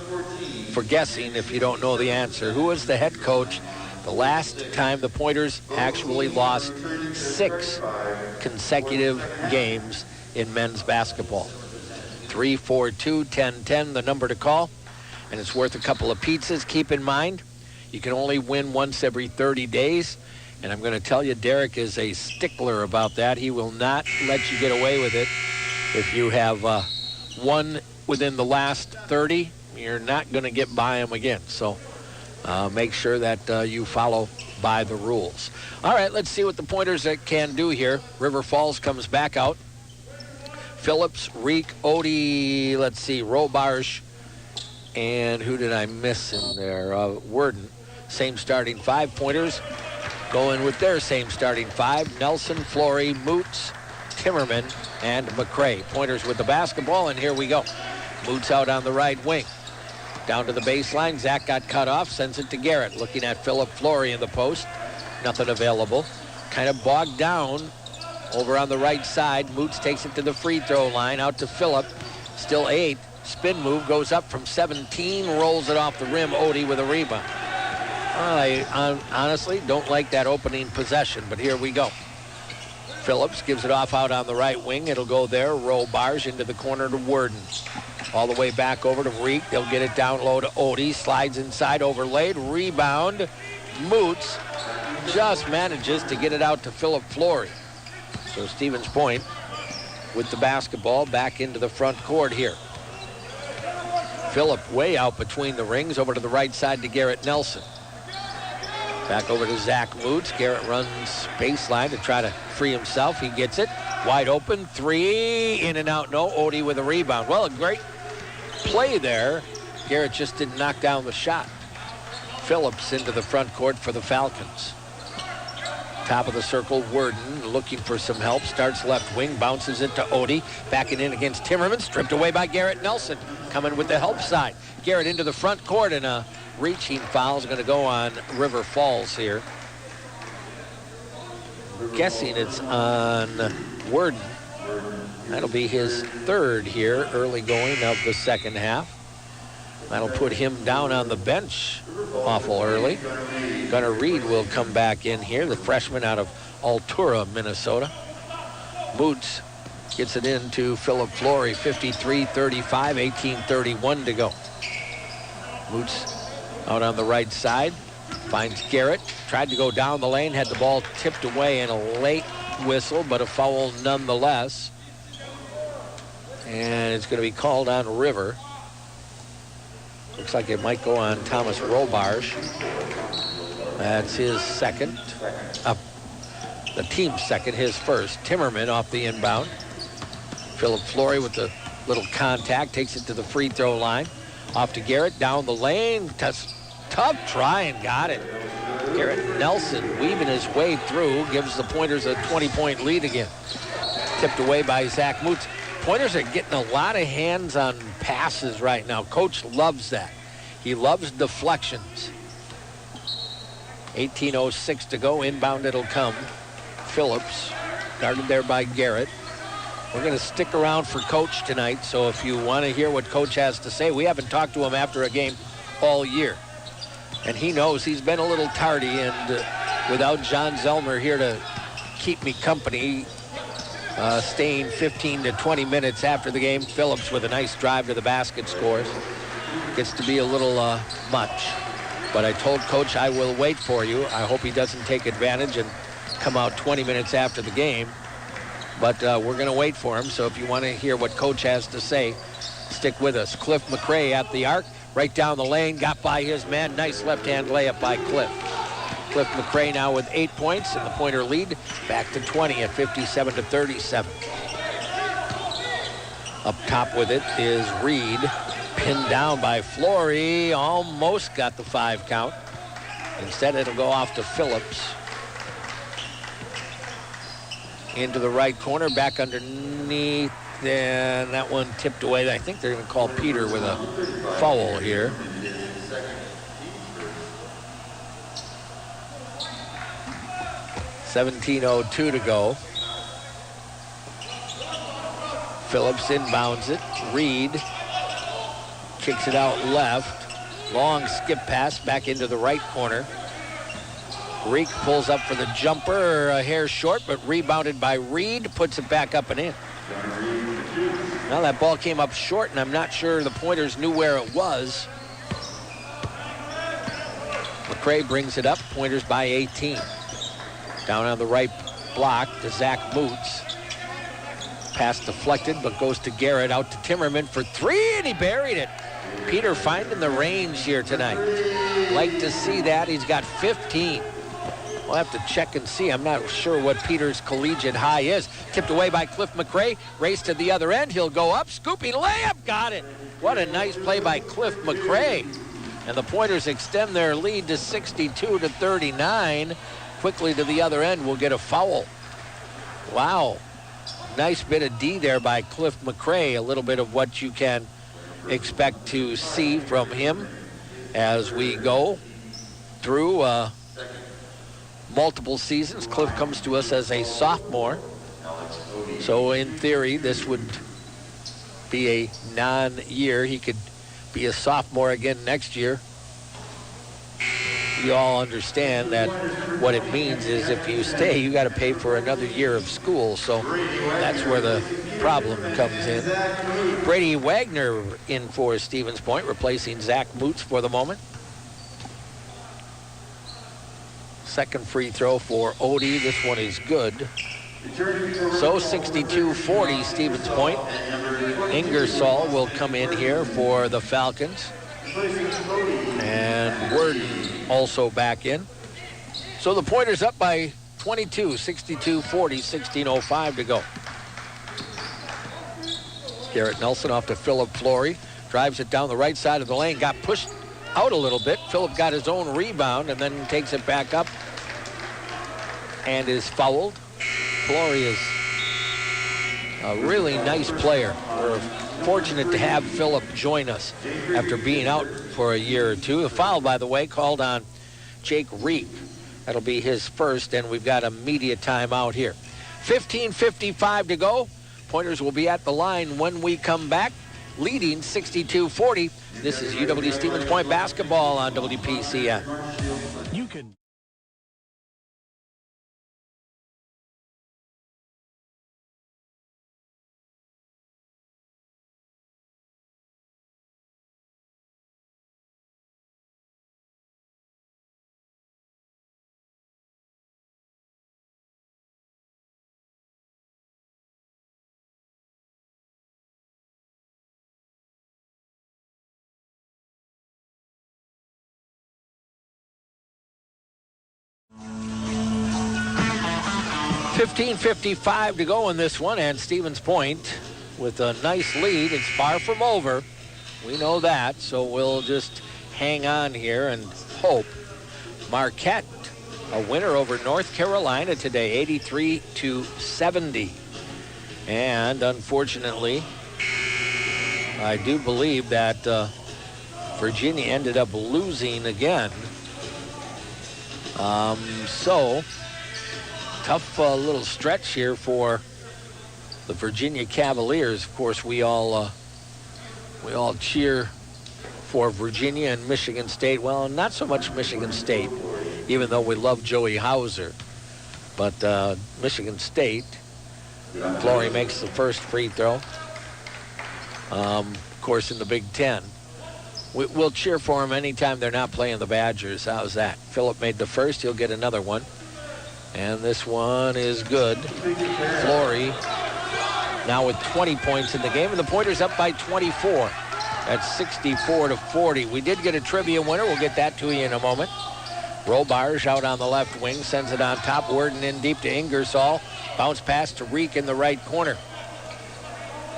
for guessing if you don't know the answer. Who was the head coach the last time the Pointers actually lost 6 consecutive games in men's basketball? 342-1010, the number to call, and it's worth a couple of pizzas. Keep in mind, you can only win once every 30 days, and I'm going to tell you, Derek is a stickler about that. He will not let you get away with it. If you have won within the last 30, you're not going to get by him again. So make sure that you follow by the rules. All right, let's see what the Pointers can do here. River Falls comes back out. Phillips, Reek, Odie, let's see, Robarge, and who did I miss in there? Worden. Same starting 5. Pointers going with their same starting 5. Nelson, Flory, Moots, Timmerman, and McCray. Pointers with the basketball, and here we go. Moots out on the right wing. Down to the baseline. Zach got cut off, sends it to Garrett. Looking at Philip Flory in the post. Nothing available. Kind of bogged down over on the right side. Moots takes it to the free throw line. Out to Philip. Still 8. Spin move. Goes up from 17. Rolls it off the rim. Odie with a rebound. I honestly don't like that opening possession, but here we go. Phillips gives it off out on the right wing. It'll go there. Robarge into the corner to Worden. All the way back over to Reek. They'll get it down low to Odie. Slides inside, overlaid. Rebound. Moots just manages to get it out to Philip Flory. So Stevens Point with the basketball back into the front court here. Philip way out between the rings. Over to the right side to Garrett Nelson. Back over to Zach Moots. Garrett runs baseline to try to free himself. He gets it. Wide open. 3. In and out. No. Odie with a rebound. Well, a great play there. Garrett just didn't knock down the shot. Phillips into the front court for the Falcons. Top of the circle, Worden looking for some help. Starts left wing. Bounces it to Odie. Backing in against Timmerman. Stripped away by Garrett Nelson. Coming with the help side. Garrett into the front court, and a reaching foul is going to go on River Falls here. Guessing it's on Worden. That'll be his 3rd here, early going of the second half. That'll put him down on the bench awful early. Gunnar Reed will come back in here, the freshman out of Altura, Minnesota. Moots gets it into Philip Flory, 53-35, 18:31 to go. Moots out on the right side, finds Garrett, tried to go down the lane, had the ball tipped away in a late whistle, but a foul nonetheless. And it's going to be called on River. Looks like it might go on Thomas Robarge. That's his second. The team's second, his first. Timmerman off the inbound. Philip Flory with the little contact, takes it to the free throw line. Off to Garrett, down the lane. Tough try and got it. Garrett Nelson weaving his way through, gives the Pointers a 20-point lead again. Tipped away by Zach Moots. Pointers are getting a lot of hands on passes right now. Coach loves that. He loves deflections. 18:06 to go. Inbound it'll come. Phillips, guarded there by Garrett. We're going to stick around for Coach tonight, so if you want to hear what Coach has to say, we haven't talked to him after a game all year. And he knows he's been a little tardy, and without John Zellmer here to keep me company, staying 15 to 20 minutes after the game, Phillips with a nice drive to the basket scores. Gets to be a little much. But I told Coach I will wait for you. I hope he doesn't take advantage and come out 20 minutes after the game. But we're going to wait for him. So if you want to hear what Coach has to say, stick with us. Cliff McRae at the arc, right down the lane, got by his man. Nice left-hand layup by Cliff. Cliff McRae now with 8 points, and the Pointer lead back to 20 at 57 to 37. Up top with it is Reed, pinned down by Flory. Almost got the 5 count. Instead, it'll go off to Phillips. Into the right corner, back underneath, and that one tipped away. I think they're going to call Peter with a foul here. $17:02 to go. Phillips inbounds it. Reed kicks it out left. Long skip pass back into the right corner. Reek pulls up for the jumper, a hair short, but rebounded by Reed, puts it back up and in. Now that ball came up short, and I'm not sure the Pointers knew where it was. McRae brings it up, Pointers by 18. Down on the right block to Zach Moots. Pass deflected, but goes to Garrett, out to Timmerman for 3, and he buried it. Peter finding the range here tonight. Like to see that. He's got 15. We'll have to check and see. I'm not sure what Peter's collegiate high is. Tipped away by Cliff McRae. Race to the other end. He'll go up. Scooping layup. Got it. What a nice play by Cliff McRae. And the Pointers extend their lead to 62 to 39. Quickly to the other end. We'll get a foul. Wow. Nice bit of D there by Cliff McRae. A little bit of what you can expect to see from him as we go through multiple seasons. Cliff comes to us as a sophomore. So in theory, this would be a non-year. He could be a sophomore again next year. You all understand that what it means is if you stay, you got to pay for another year of school. So that's where the problem comes in. Brady Wagner in for Stevens Point, replacing Zach Moots for the moment. Second free throw for Odie. This one is good. So 62-40 Stevens Point. Ingersoll will come in here for the Falcons. And Worden also back in. So the Pointers up by 22, 62-40, 16:05 to go. Garrett Nelson off to Philip Flory. Drives it down the right side of the lane. Got pushed out a little bit. Philip got his own rebound and then takes it back up and is fouled. Flory is a really nice player. We're fortunate to have Philip join us after being out for a year or two. A foul, by the way, called on Jake Reek. That'll be his first, and we've got a media timeout here. 15:55 to go. Pointers will be at the line when we come back, leading 62-40. This is UW Stevens Point basketball on WPCN. You can. $15.55 to go in this one, and Stevens Point with a nice lead. It's far from over. We know that, so we'll just hang on here and hope. Marquette, a winner over North Carolina today, 83-70. And unfortunately, I do believe that Virginia ended up losing again. So, tough little stretch here for the Virginia Cavaliers. Of course, we all cheer for Virginia and Michigan State. Well, not so much Michigan State, even though we love Joey Hauser. But Michigan State, Flory makes the first free throw. Of course, in the Big Ten. We'll cheer for them anytime they're not playing the Badgers. How's that? Phillip made the first. He'll get another one. And this one is good. Flory now with 20 points in the game, and the Pointers up by 24. That's 64-40. We did get a trivia winner. We'll get that to you in a moment. Robarge out on the left wing, sends it on top. Worden in deep to Ingersoll. Bounce pass to Reek in the right corner.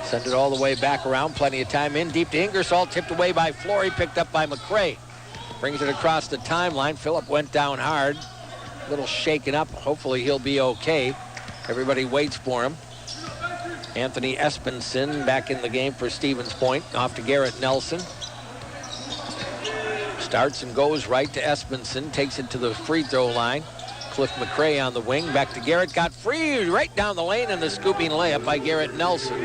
Send it all the way back around. Plenty of time in deep to Ingersoll. Tipped away by Flory. Picked up by McCray. Brings it across the timeline. Phillip went down hard. A little shaken up. Hopefully he'll be okay. Everybody waits for him. Anthony Espenson back in the game for Stevens Point. Off to Garrett Nelson. Starts and goes right to Espenson. Takes it to the free throw line. Cliff McCray on the wing. Back to Garrett. Got free right down the lane, and the scooping layup by Garrett Nelson.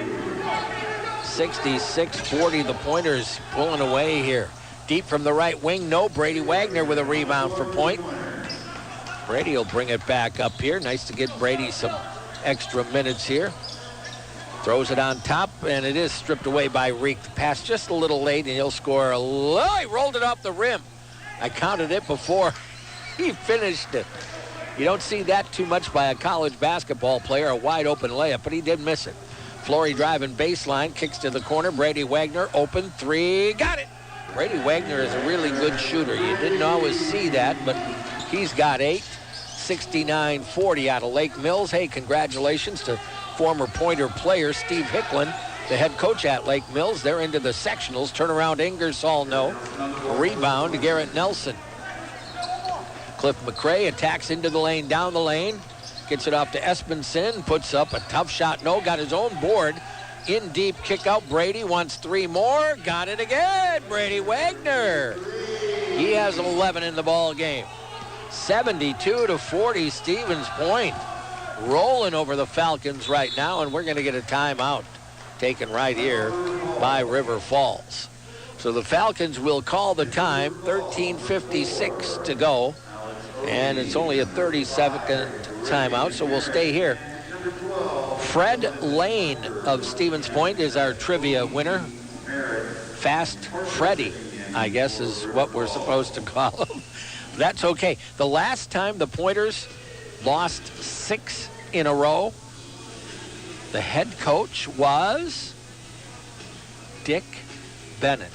66-40. The Pointers pulling away here. Deep from the right wing. No. Brady Wagner with a rebound for Point. Brady will bring it back up here. Nice to get Brady some extra minutes here. Throws it on top, and it is stripped away by Reek. The pass just a little late, and he'll score. He rolled it off the rim. I counted it before he finished it. You don't see that too much by a college basketball player, a wide open layup, but he did miss it. Flory driving baseline, kicks to the corner. Brady Wagner, open three, got it. Brady Wagner is a really good shooter. You didn't always see that, but he's got 8. 69-40 out of Lake Mills. Hey, congratulations to former Pointer player Steve Hicklin, the head coach at Lake Mills. They're into the sectionals. Turnaround Ingersoll, no. Rebound to Garrett Nelson. Cliff McCray attacks into the lane, down the lane. Gets it off to Espenson. Puts up a tough shot. No, got his own board. In deep, kick out. Brady wants 3 more. Got it again. Brady Wagner. He has 11 in the ball game. 72-40, Stevens Point. Rolling over the Falcons right now, and we're going to get a timeout taken right here by River Falls. So the Falcons will call the time. 13:56 to go, and it's only a 30-second timeout, so we'll stay here. Fred Lane of Stevens Point is our trivia winner. Fast Freddy, I guess, is what we're supposed to call him. That's okay. The last time the Pointers lost 6 in a row, the head coach was Dick Bennett.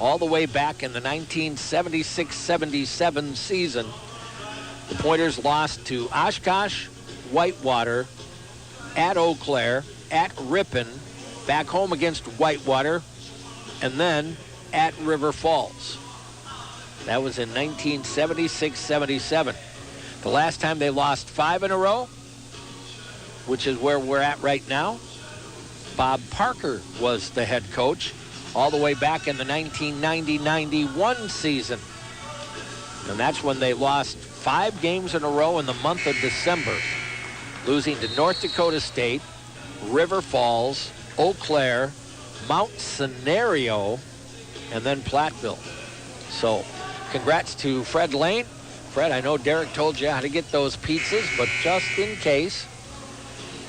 All the way back in the 1976-77 season, the Pointers lost to Oshkosh, Whitewater, at Eau Claire, at Ripon, back home against Whitewater, and then at River Falls. That was in 1976-77. The last time they lost 5 in a row, which is where we're at right now, Bob Parker was the head coach all the way back in the 1990-91 season. And that's when they lost 5 games in a row in the month of December, losing to North Dakota State, River Falls, Eau Claire, Mount Scenario, and then Platteville. So congrats to Fred Lane. Fred, I know Derek told you how to get those pizzas, but just in case,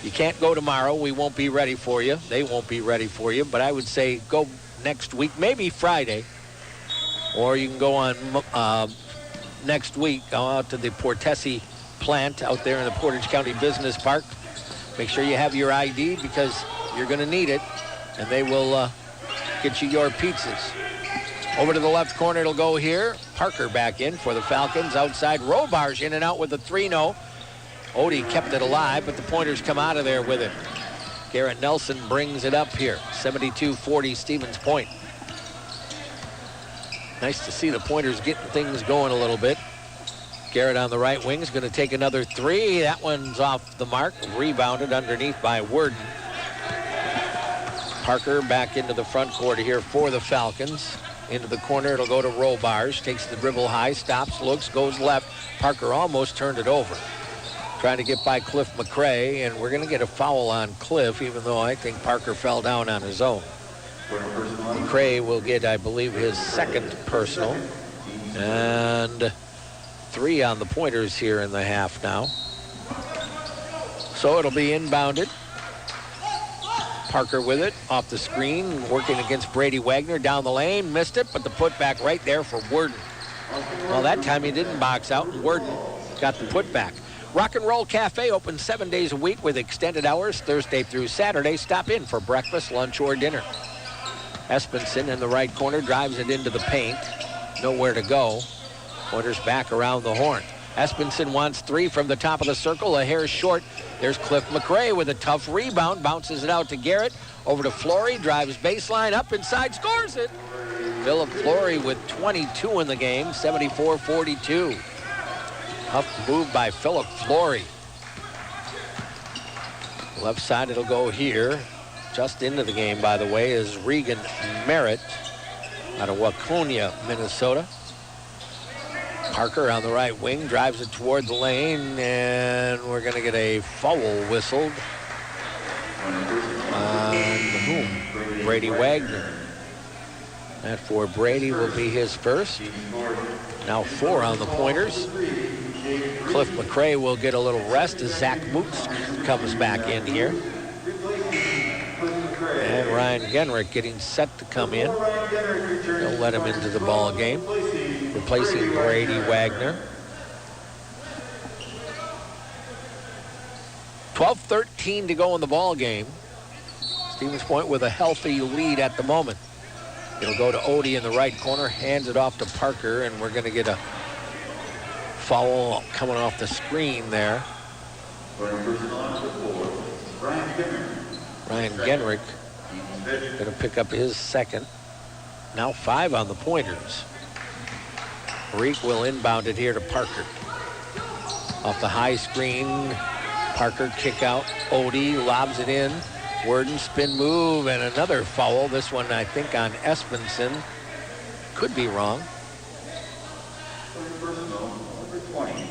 you can't go tomorrow. We won't be ready for you. They won't be ready for you, but I would say go next week, maybe Friday, or you can go on next week, go out to the Portesi plant out there in the Portage County Business Park. Make sure you have your ID because you're going to need it, and they will get you your pizzas. Over to the left corner, it'll go here. Parker back in for the Falcons. Outside, Robarge in and out with a 3-0. Odie kept it alive, but the Pointers come out of there with it. Garrett Nelson brings it up here. 72-40 Stevens Point. Nice to see the Pointers getting things going a little bit. Garrett on the right wing is going to take another 3. That one's off the mark. Rebounded underneath by Worden. Parker back into the front court here for the Falcons. into the corner. It'll go to Robarge. Takes the dribble high, stops, looks, goes left. Parker almost turned it over. Trying to get by Cliff McCray, and we're going to get a foul on Cliff, even though I think Parker fell down on his own. McCray will get, I believe, his second personal. And 3 on the pointers here in the half now. So it'll be inbounded. Parker with it, off the screen, working against Brady Wagner down the lane. Missed it, but the putback right there for Worden. Well, that time he didn't box out, and Worden got the putback. Rock and Roll Cafe open 7 days a week with extended hours, Thursday through Saturday. Stop in for breakfast, lunch, or dinner. Espenson in the right corner drives it into the paint. Nowhere to go. Pointers back around the horn. Espenson wants 3 from the top of the circle, a hair short. There's Cliff McCray with a tough rebound, bounces it out to Garrett, over to Flory, drives baseline, up inside, scores it. Philip Flory with 22 in the game, 74-42. Tough move by Philip Flory. Left side it'll go here. Just into the game, by the way, is Regan Merritt out of Waconia, Minnesota. Parker on the right wing drives it toward the lane, and we're going to get a foul whistled on whom? Brady Wagner. That for Brady will be his first. Now 4 on the pointers. Cliff McCray will get a little rest as Zach Moots comes back in here. And Ryan Genrich getting set to come in. They'll let him into the ball game, replacing Brady Wagner. 12-13 to go in the ball game. Stevens Point with a healthy lead at the moment. It'll go to Odie in the right corner, hands it off to Parker, and we're going to get a foul coming off the screen there. Ryan Genrich going to pick up his second. Now 5 on the pointers. Reek will inbound it here to Parker. Off the high screen, Parker kick out. Odie lobs it in. Worden spin move and another foul. This one I think on Espenson. Could be wrong.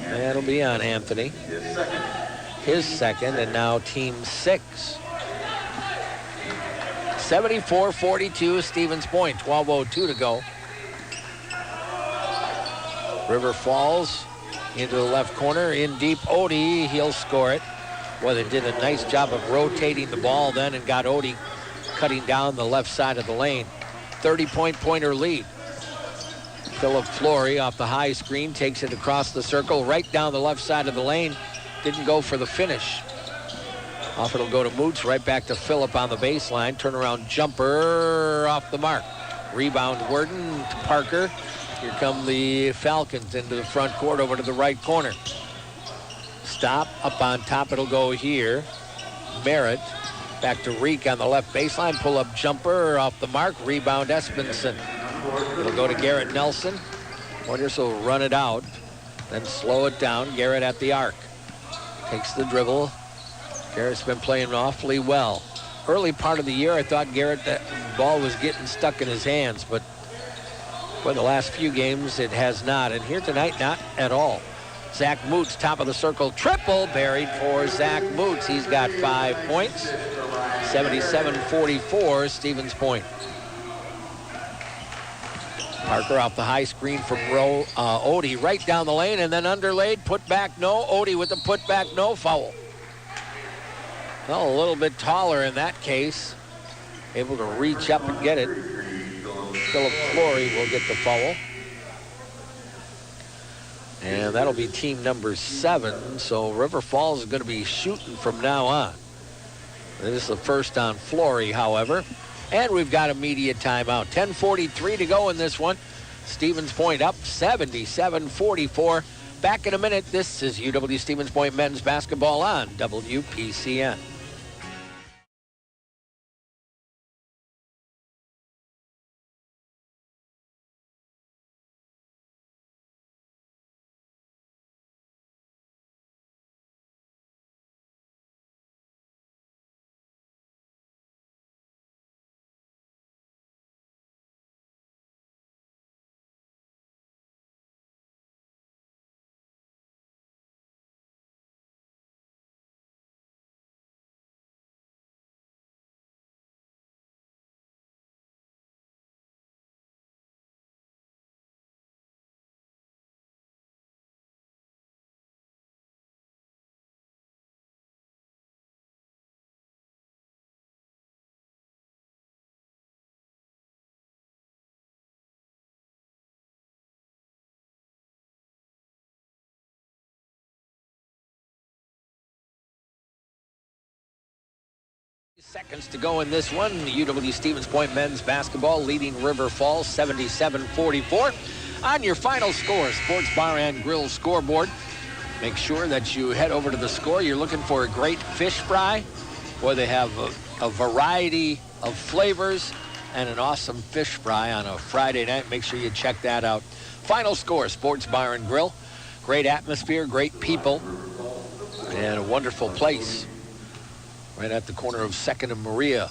That'll be on Anthony. His second, and now team 6. 74-42, Stevens Point, 12:02 to go. River Falls into the left corner, in deep. Odie, he'll score it. Boy, they did a nice job of rotating the ball then and got Odie cutting down the left side of the lane. 30-point pointer lead. Philip Flory off the high screen takes it across the circle, right down the left side of the lane. Didn't go for the finish. Off it'll go to Moots, right back to Phillip on the baseline. Turnaround jumper off the mark. Rebound Worden to Parker. Here come the Falcons into the front court over to the right corner. Stop, up on top it'll go here. Merritt, back to Reek on the left baseline. Pull up jumper off the mark. Rebound Espenson. It'll go to Garrett Nelson. Pointers will run it out, then slow it down. Garrett at the arc. Takes the dribble. Garrett's been playing awfully well. Early part of the year, I thought Garrett, that ball was getting stuck in his hands, but for the last few games, it has not. And here tonight, not at all. Zach Moots, top of the circle, triple buried for Zach Moots. He's got 5 points. 77-44, Stevens Point. Parker off the high screen from Odie, right down the lane, and then underlaid, put back, no. Odie with the put back, no. Foul. Well, a little bit taller in that case. Able to reach up and get it. Philip Flory will get the foul. And that'll be team number 7. So River Falls is going to be shooting from now on. This is the first on Flory, however. And we've got a media timeout. 10:43 to go in this one. Stevens Point up 77-44. Back in a minute. This is UW Stevens Point men's basketball on WPCN. Seconds to go in this one. UW Stevens Point men's basketball leading River Falls 77-44. On your final score, Sports Bar and Grill scoreboard. Make sure that you head over to the score. You're looking for a great fish fry. Boy, they have a variety of flavors and an awesome fish fry on a Friday night. Make sure you check that out. Final score, Sports Bar and Grill. Great atmosphere, great people, and a wonderful place. Right at the corner of 2nd and Maria.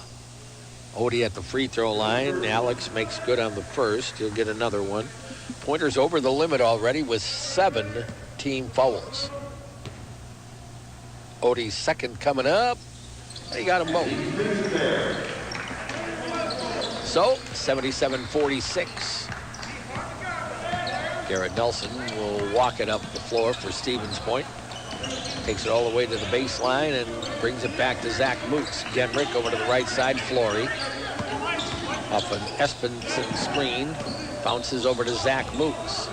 Odie at the free throw line. Alex makes good on the first. He'll get another one. Pointers over the limit already with 7 team fouls. Odie's second coming up. He got them both. So, 77-46. Garrett Nelson will walk it up the floor for Stevens Point. Takes it all the way to the baseline and brings it back to Zach Moots. Genrick over to the right side. Flory. Up an Espenson screen. Bounces over to Zach Moots.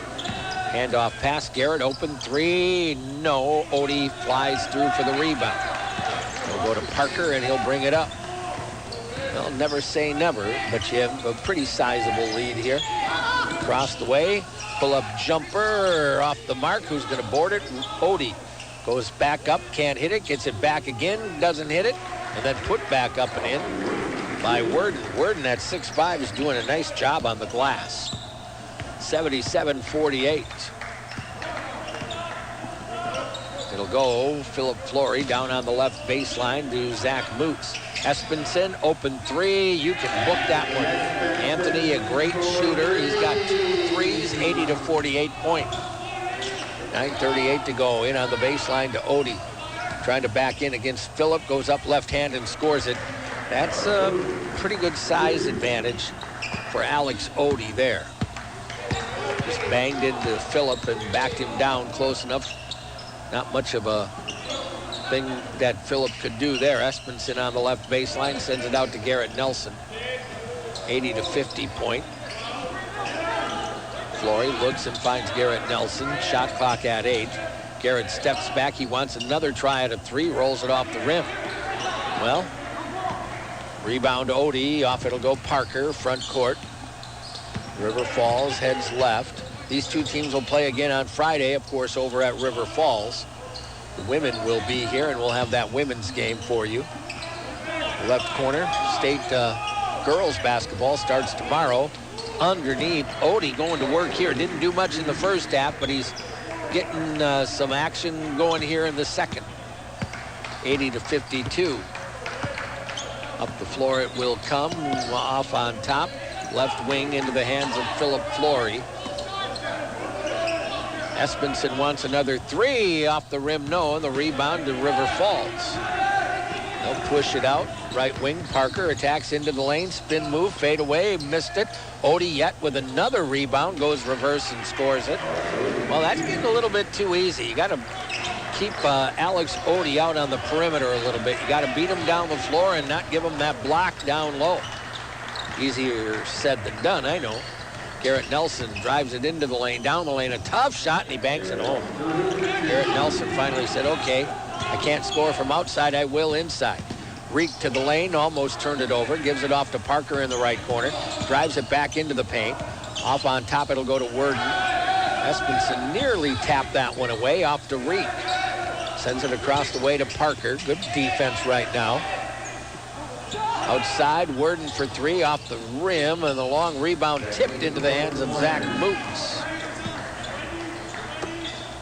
Handoff pass. Garrett open three. No. Odie flies through for the rebound. He'll go to Parker and he'll bring it up. Well, never say never, but you have a pretty sizable lead here. Across the way. Pull-up jumper off the mark. Who's going to board it? Odie. Goes back up, can't hit it, gets it back again, doesn't hit it, and then put back up and in by Worden. Worden at 6'5" is doing a nice job on the glass. 77-48. It'll go Philip Flory down on the left baseline to Zach Moots. Espenson, open three. You can book that one. Anthony, a great shooter. He's got 2 threes, 80-48 point. 9:38 to go. In on the baseline to Odie. Trying to back in against Phillip. Goes up left hand and scores it. That's a pretty good size advantage for Alex Odie there. Just banged into Phillip and backed him down close enough. Not much of a thing that Phillip could do there. Espenson on the left baseline sends it out to Garrett Nelson. 80-50 point. Flory looks and finds Garrett Nelson. Shot clock at 8. Garrett steps back. He wants another try at a 3. Rolls it off the rim. Well, rebound Odie. Off it'll go Parker. Front court. River Falls heads left. These two teams will play again on Friday, of course, over at River Falls. The women will be here, and we'll have that women's game for you. Left corner, state girls basketball starts tomorrow. Underneath, Odie going to work here. Didn't do much in the first half, but he's getting some action going here in the second. 80-52. Up the floor it will come. Off on top. Left wing into the hands of Philip Flory. Espenson wants another 3. Off the rim, no. And the rebound to River Falls. They'll push it out. Right wing, Parker attacks into the lane. Spin move, fade away, missed it. Odie yet with another rebound, goes reverse and scores it. Well, that's getting a little bit too easy. You got to keep Alex Odie out on the perimeter a little bit. You got to beat him down the floor and not give him that block down low. Easier said than done, I know. Garrett Nelson drives it into the lane, down the lane, a tough shot, and he banks it home. Garrett Nelson finally said, okay, I can't score from outside, I will inside. Reek to the lane, almost turned it over, gives it off to Parker in the right corner, drives it back into the paint. Off on top, it'll go to Worden. Espenson nearly tapped that one away, off to Reek. Sends it across the way to Parker. Good defense right now. Outside, Worden for 3 off the rim, and the long rebound tipped into the hands of Zach Moots.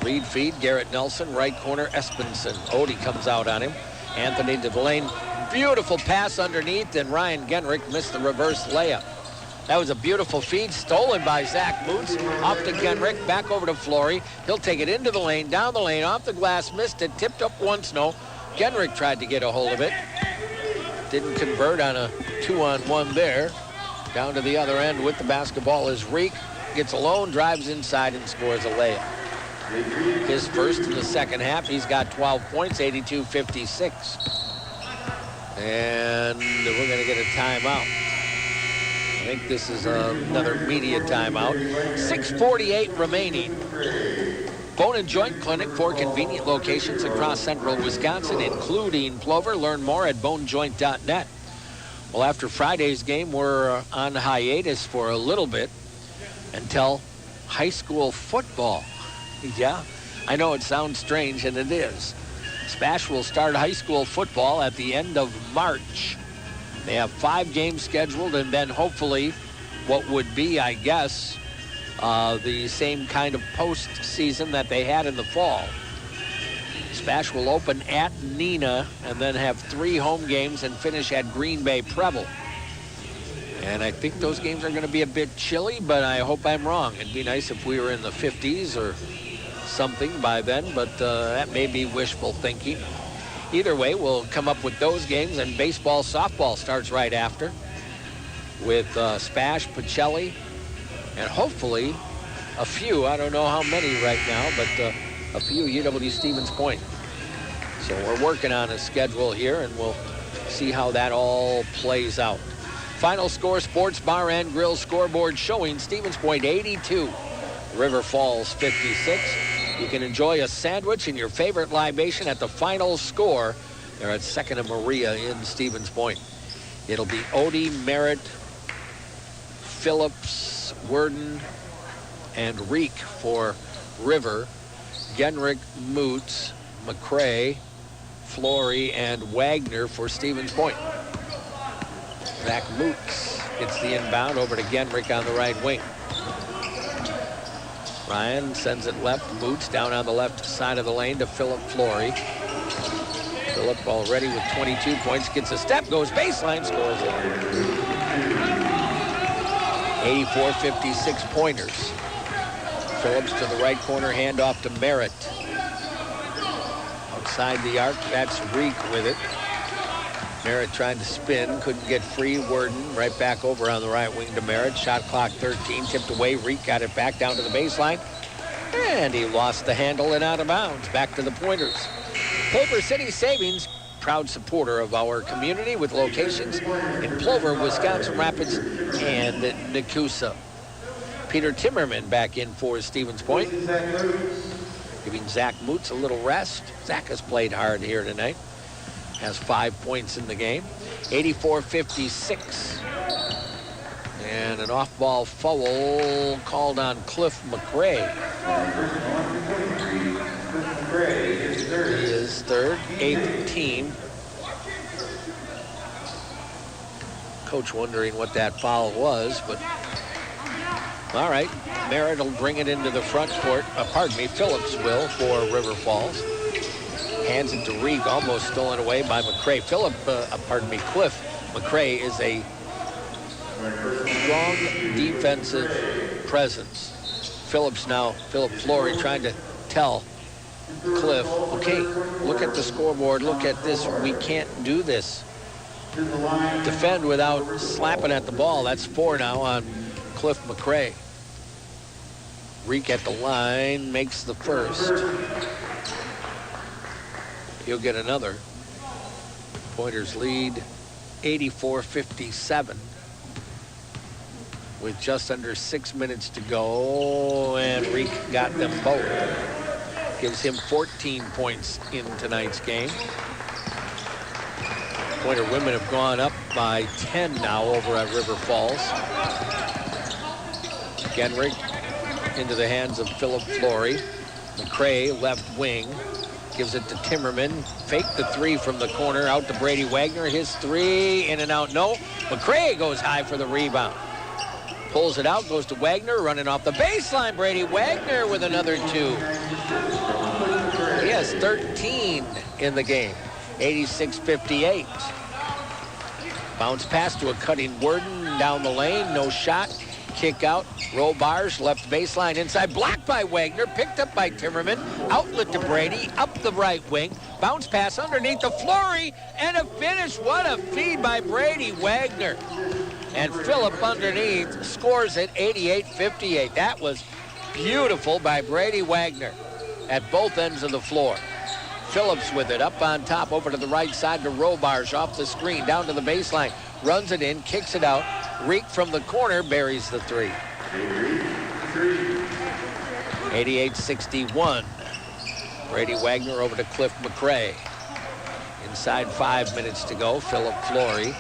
Lead feed, Garrett Nelson, right corner, Espenson. Odie comes out on him. Anthony to the lane. Beautiful pass underneath, and Ryan Genrick missed the reverse layup. That was a beautiful feed, stolen by Zach Moots. Off to Genrick, back over to Flory. He'll take it into the lane, down the lane, off the glass, missed it, tipped up once, no. Genrick tried to get a hold of it. Didn't convert on a 2-on-1 there. Down to the other end with the basketball is Reek. Gets alone, drives inside, and scores a layup. His first in the second half. He's got 12 points, 82-56. And we're going to get a timeout. I think this is another media timeout. 6:48 remaining. Bone and Joint Clinic, 4 convenient locations across central Wisconsin, including Plover. Learn more at bonejoint.net. Well, after Friday's game, we're on hiatus for a little bit until high school football. Yeah, I know it sounds strange, and it is. Spash will start high school football at the end of March. They have 5 games scheduled, and then hopefully what would be, I guess, the same kind of postseason that they had in the fall. Spash will open at Neenah and then have 3 home games and finish at Green Bay Preble. And I think those games are going to be a bit chilly, but I hope I'm wrong. It'd be nice if we were in the 50s or something by then, but that may be wishful thinking. Either way, we'll come up with those games, and baseball, softball starts right after with Spash, Pacelli, and hopefully a few, I don't know how many right now, but a few UW-Stevens Point. So we're working on a schedule here, and we'll see how that all plays out. Final score, Sports Bar and Grill scoreboard showing Stevens Point 82, River Falls 56. You can enjoy a sandwich and your favorite libation at the final score. They're at 2nd and Maria in Stevens Point. It'll be Odie, Merritt, Phillips, Worden, and Reek for River. Genrick, Moots, McCrae, Flory, and Wagner for Stevens Point. Zach Moots gets the inbound over to Genrick on the right wing. Ryan sends it left. Moots down on the left side of the lane to Philip Flory. Philip already with 22 points. Gets a step, goes baseline, scores it. 84-56 Pointers. Phillips to the right corner, handoff to Merritt. Outside the arc, that's Reek with it. Merritt trying to spin, couldn't get free. Worden right back over on the right wing to Merritt. Shot clock 13, tipped away. Reek got it back down to the baseline. And he lost the handle and out of bounds. Back to the Pointers. Paper City Savings, proud supporter of our community with locations in Plover, Wisconsin Rapids, and Nakusa. Peter Timmerman back in for Stevens Point, giving Zach Moots a little rest. Zach has played hard here tonight. Has 5 points in the game. 84-56. And an off-ball foul called on Cliff McCrae. He is third, 8th team. Coach wondering what that foul was, but all right. Merritt will bring it into the front court. Phillips will for River Falls. Hands it to Reek, almost stolen away by McCrae. Cliff McCrae is a strong defensive presence. Philip Flory trying to tell Cliff, okay, look at the scoreboard, look at this, we can't do this. Defend without slapping at the ball. That's 4 now on Cliff McCrae. Reek at the line, makes the first. He'll get another. Pointers lead 84-57 with just under 6 minutes to go, and Reek got them both. Gives him 14 points in tonight's game. Pointer women have gone up by 10 now over at River Falls. Genrick into the hands of Philip Flory. McCrae, left wing, gives it to Timmerman. Fake the 3 from the corner, out to Brady Wagner. His 3, in and out, no. McCrae goes high for the rebound. Pulls it out, goes to Wagner, running off the baseline. Brady Wagner with another 2. He has 13 in the game. 86-58. Bounce pass to a cutting Worden down the lane. No shot. Kick out. Roll bars. Left baseline inside. Blocked by Wagner. Picked up by Timmerman. Outlet to Brady. Up the right wing. Bounce pass underneath the Flory. And a finish. What a feed by Brady Wagner. And Phillip underneath scores at 88-58. That was beautiful by Brady Wagner at both ends of the floor. Phillips with it up on top over to the right side to Robarge off the screen down to the baseline. Runs it in, kicks it out. Reek from the corner buries the 3. 88-61. Brady Wagner over to Cliff McCray. Inside 5 minutes to go. Philip Flory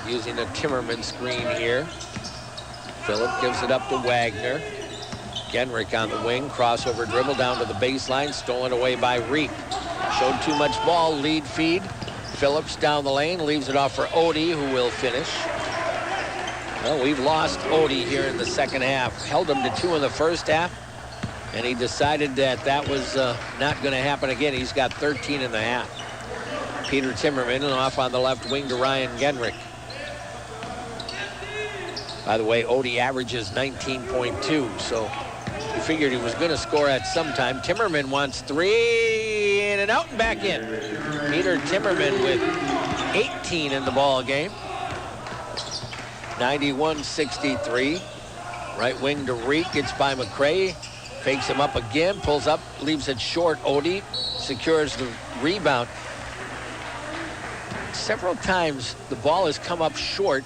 using a Timmerman screen here. Philip gives it up to Wagner. Genrich on the wing. Crossover dribble down to the baseline. Stolen away by Reek. Showed too much ball. Lead feed. Phillips down the lane. Leaves it off for Odie, who will finish. Well, we've lost Odie here in the second half. Held him to 2 in the first half. And he decided that was not going to happen again. He's got 13 in the half. Peter Timmerman off on the left wing to Ryan Genrich. By the way, Odie averages 19.2, so he figured he was going to score at some time. Timmerman wants 3, in and out and back in. Peter Timmerman with 18 in the ball game. 91-63. Right wing to Reek. Gets by McCray. Fakes him up again. Pulls up. Leaves it short. Odie secures the rebound. Several times the ball has come up short,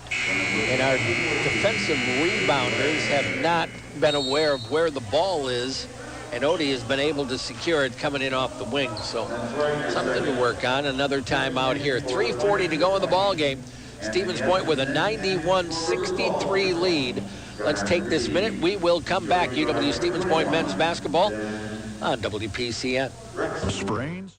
and our defensive rebounders have not been aware of where the ball is, and Odie has been able to secure it coming in off the wing. So something to work on. Another timeout here. 3:40 to go in the ball game. Stevens Point with a 91-63 lead. Let's take this minute. We will come back. UW Stevens Point men's basketball on WPCN. Sprains.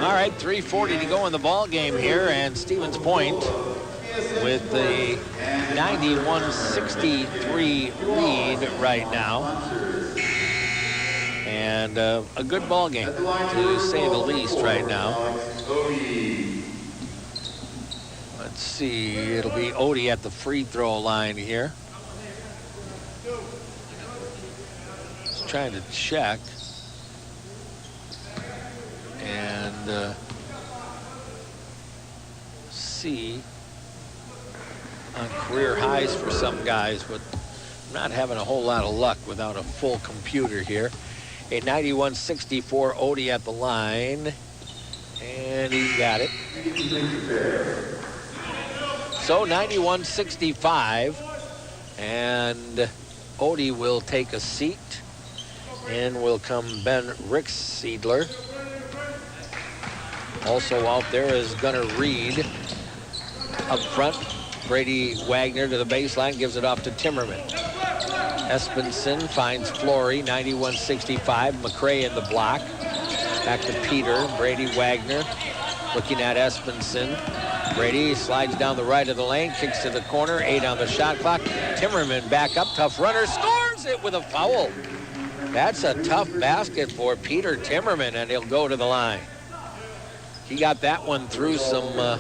All right, 3:40 to go in the ball game here, and Stevens Point with the 91-63 lead right now. And a good ball game, to say the least, right now. Let's see, it'll be Odie at the free throw line here. Just trying to check. And see on career highs for some guys, but not having a whole lot of luck without a full computer here. A 91-64 Odie at the line, and he got it. So 91-65, and Odie will take a seat, and will come Ben Rickseidler. Also out there is Gunnar Reed. Up front, Brady Wagner to the baseline, gives it off to Timmerman. Espenson finds Flory, 91-65. McCray in the block. Back to Peter. Brady Wagner looking at Espenson. Brady slides down the right of the lane, kicks to the corner, 8 on the shot clock. Timmerman back up, tough runner, scores it with a foul. That's a tough basket for Peter Timmerman, and he'll go to the line. He got that one through some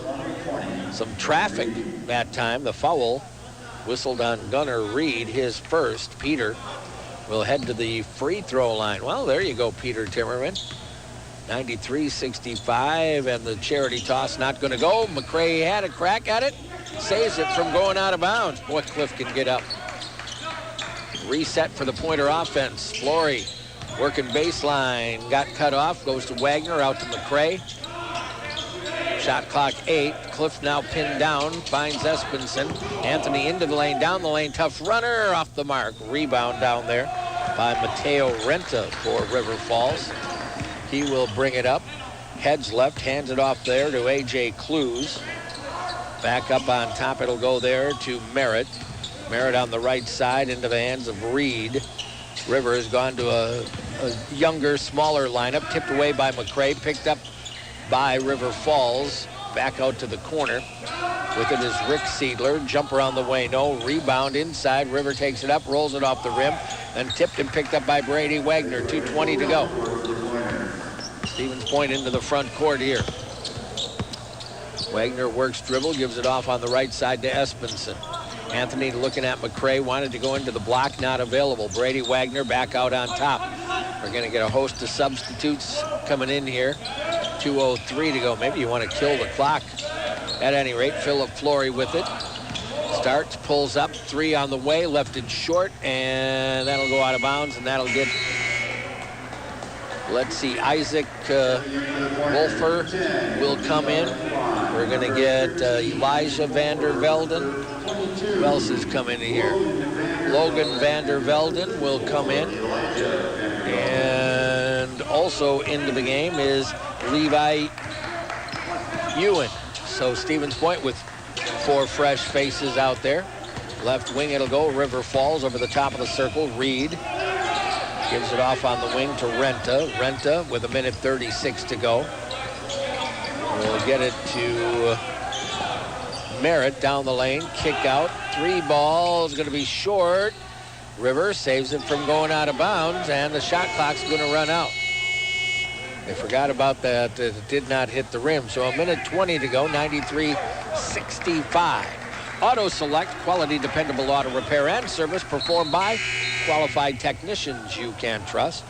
traffic that time. The foul whistled on Gunnar Reed, his first. Peter will head to the free throw line. Well, there you go, Peter Timmerman. 93-65, and the charity toss not going to go. McCray had a crack at it, saves it from going out of bounds. Boy, Cliff can get up. Reset for the Pointer offense. Flory working baseline, got cut off, goes to Wagner, out to McCray. Shot clock 8. Cliff now pinned down, finds Espenson. Anthony into the lane, down the lane, tough runner, off the mark. Rebound down there by Mateo Renta for River Falls. He will bring it up. Heads left, hands it off there to A.J. Clues. Back up on top, it'll go there to Merritt. Merritt on the right side into the hands of Reed. River has gone to a younger, smaller lineup, tipped away by McCray, picked up by River Falls. Back out to the corner. With it is Rick Seidler. Jumper on the way, no. Rebound inside. River takes it up, rolls it off the rim, and tipped and picked up by Brady Wagner. 2:20 to go. Stevens Point into the front court here. Wagner works dribble, gives it off on the right side to Espenson. Anthony looking at McCray, wanted to go into the block, not available. Brady Wagner back out on top. We're going to get a host of substitutes coming in here. 2:03 to go. Maybe you want to kill the clock. At any rate, Philip Flory with it. Starts, pulls up, 3 on the way, left it short, and that'll go out of bounds, and that'll get, let's see, Isaac Wolfer will come in. We're going to get Elijah Vandervelden. Who else is coming in here? Logan Vandervelden will come in. And also into the game is Levi Ewan. So Stevens Point with 4 fresh faces out there. Left wing it'll go. River Falls over the top of the circle. Reed gives it off on the wing to Renta. Renta with 1:36 to go. We'll get it to Merritt down the lane. Kick out. 3 balls going to be short. River saves it from going out of bounds, and the shot clock's going to run out. They forgot about that. It did not hit the rim. So 1:20 to go, 93-65. Auto Select, quality, dependable auto repair and service performed by qualified technicians you can trust.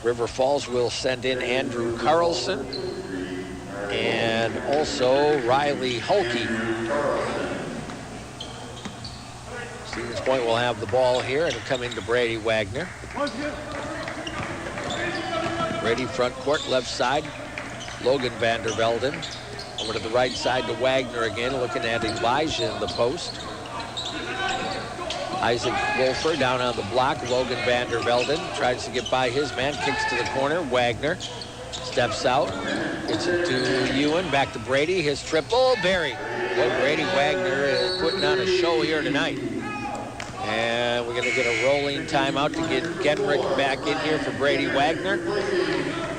River Falls will send in Andrew Carlson and also Riley Hulke. Stevens Point will have the ball here. It'll come into Brady Wagner. Brady front court, left side. Logan Vandervelden. Over to the right side to Wagner again, looking at Elijah in the post. Isaac Wolfer down on the block. Logan Vandervelden tries to get by his man, kicks to the corner. Wagner steps out, gets it to Ewan, back to Brady. His triple, buried. Boy, Brady Wagner is putting on a show here tonight. And we're going to get a rolling timeout to get Genrich back in here for Brady Wagner.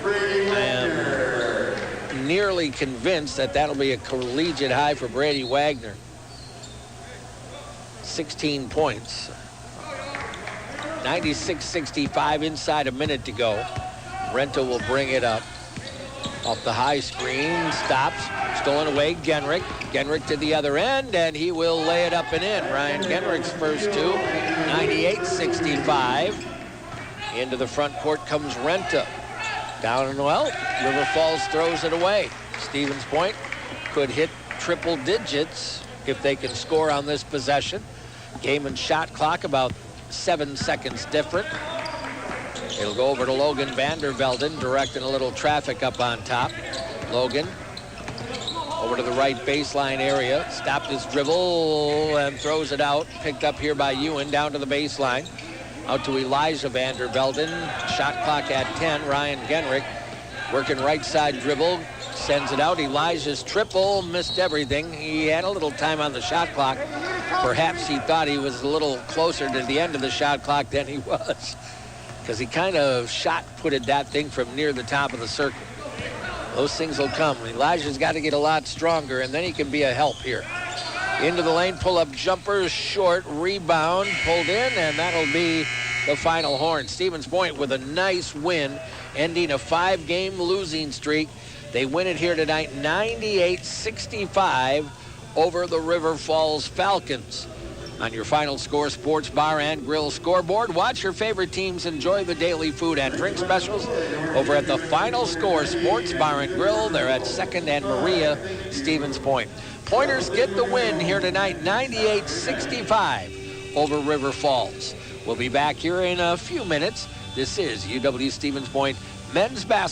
I am nearly convinced that that'll be a collegiate high for Brady Wagner. 16 points. 96-65, inside a minute to go. Renta will bring it up. Off the high screen, stops, stolen away, Genrich. Genrich to the other end, and he will lay it up and in. Ryan Genrich's first 2, 98-65. Into the front court comes Renta. Down and well, River Falls throws it away. Stevens Point could hit triple digits if they can score on this possession. Game and shot clock about 7 seconds different. It'll go over to Logan Vandervelden, directing a little traffic up on top. Logan over to the right baseline area, stopped his dribble and throws it out. Picked up here by Ewan, down to the baseline. Out to Elijah Vandervelden. Shot clock at 10. Ryan Genrich working right side dribble, sends it out. Elijah's triple, missed everything. He had a little time on the shot clock. Perhaps he thought he was a little closer to the end of the shot clock than he was, because he kind of shot-putted that thing from near the top of the circle. Those things will come. Elijah's got to get a lot stronger, and then he can be a help here. Into the lane, pull-up jumper, short, rebound, pulled in, and that'll be the final horn. Stevens Point with a nice win, ending a 5-game losing streak. They win it here tonight, 98-65 over the River Falls Falcons. On your Final Score Sports Bar and Grill scoreboard, watch your favorite teams enjoy the daily food and drink specials over at the Final Score Sports Bar and Grill. They're at 2nd and Maria, Stevens Point. Pointers get the win here tonight, 98-65 over River Falls. We'll be back here in a few minutes. This is UW Stevens Point men's basketball.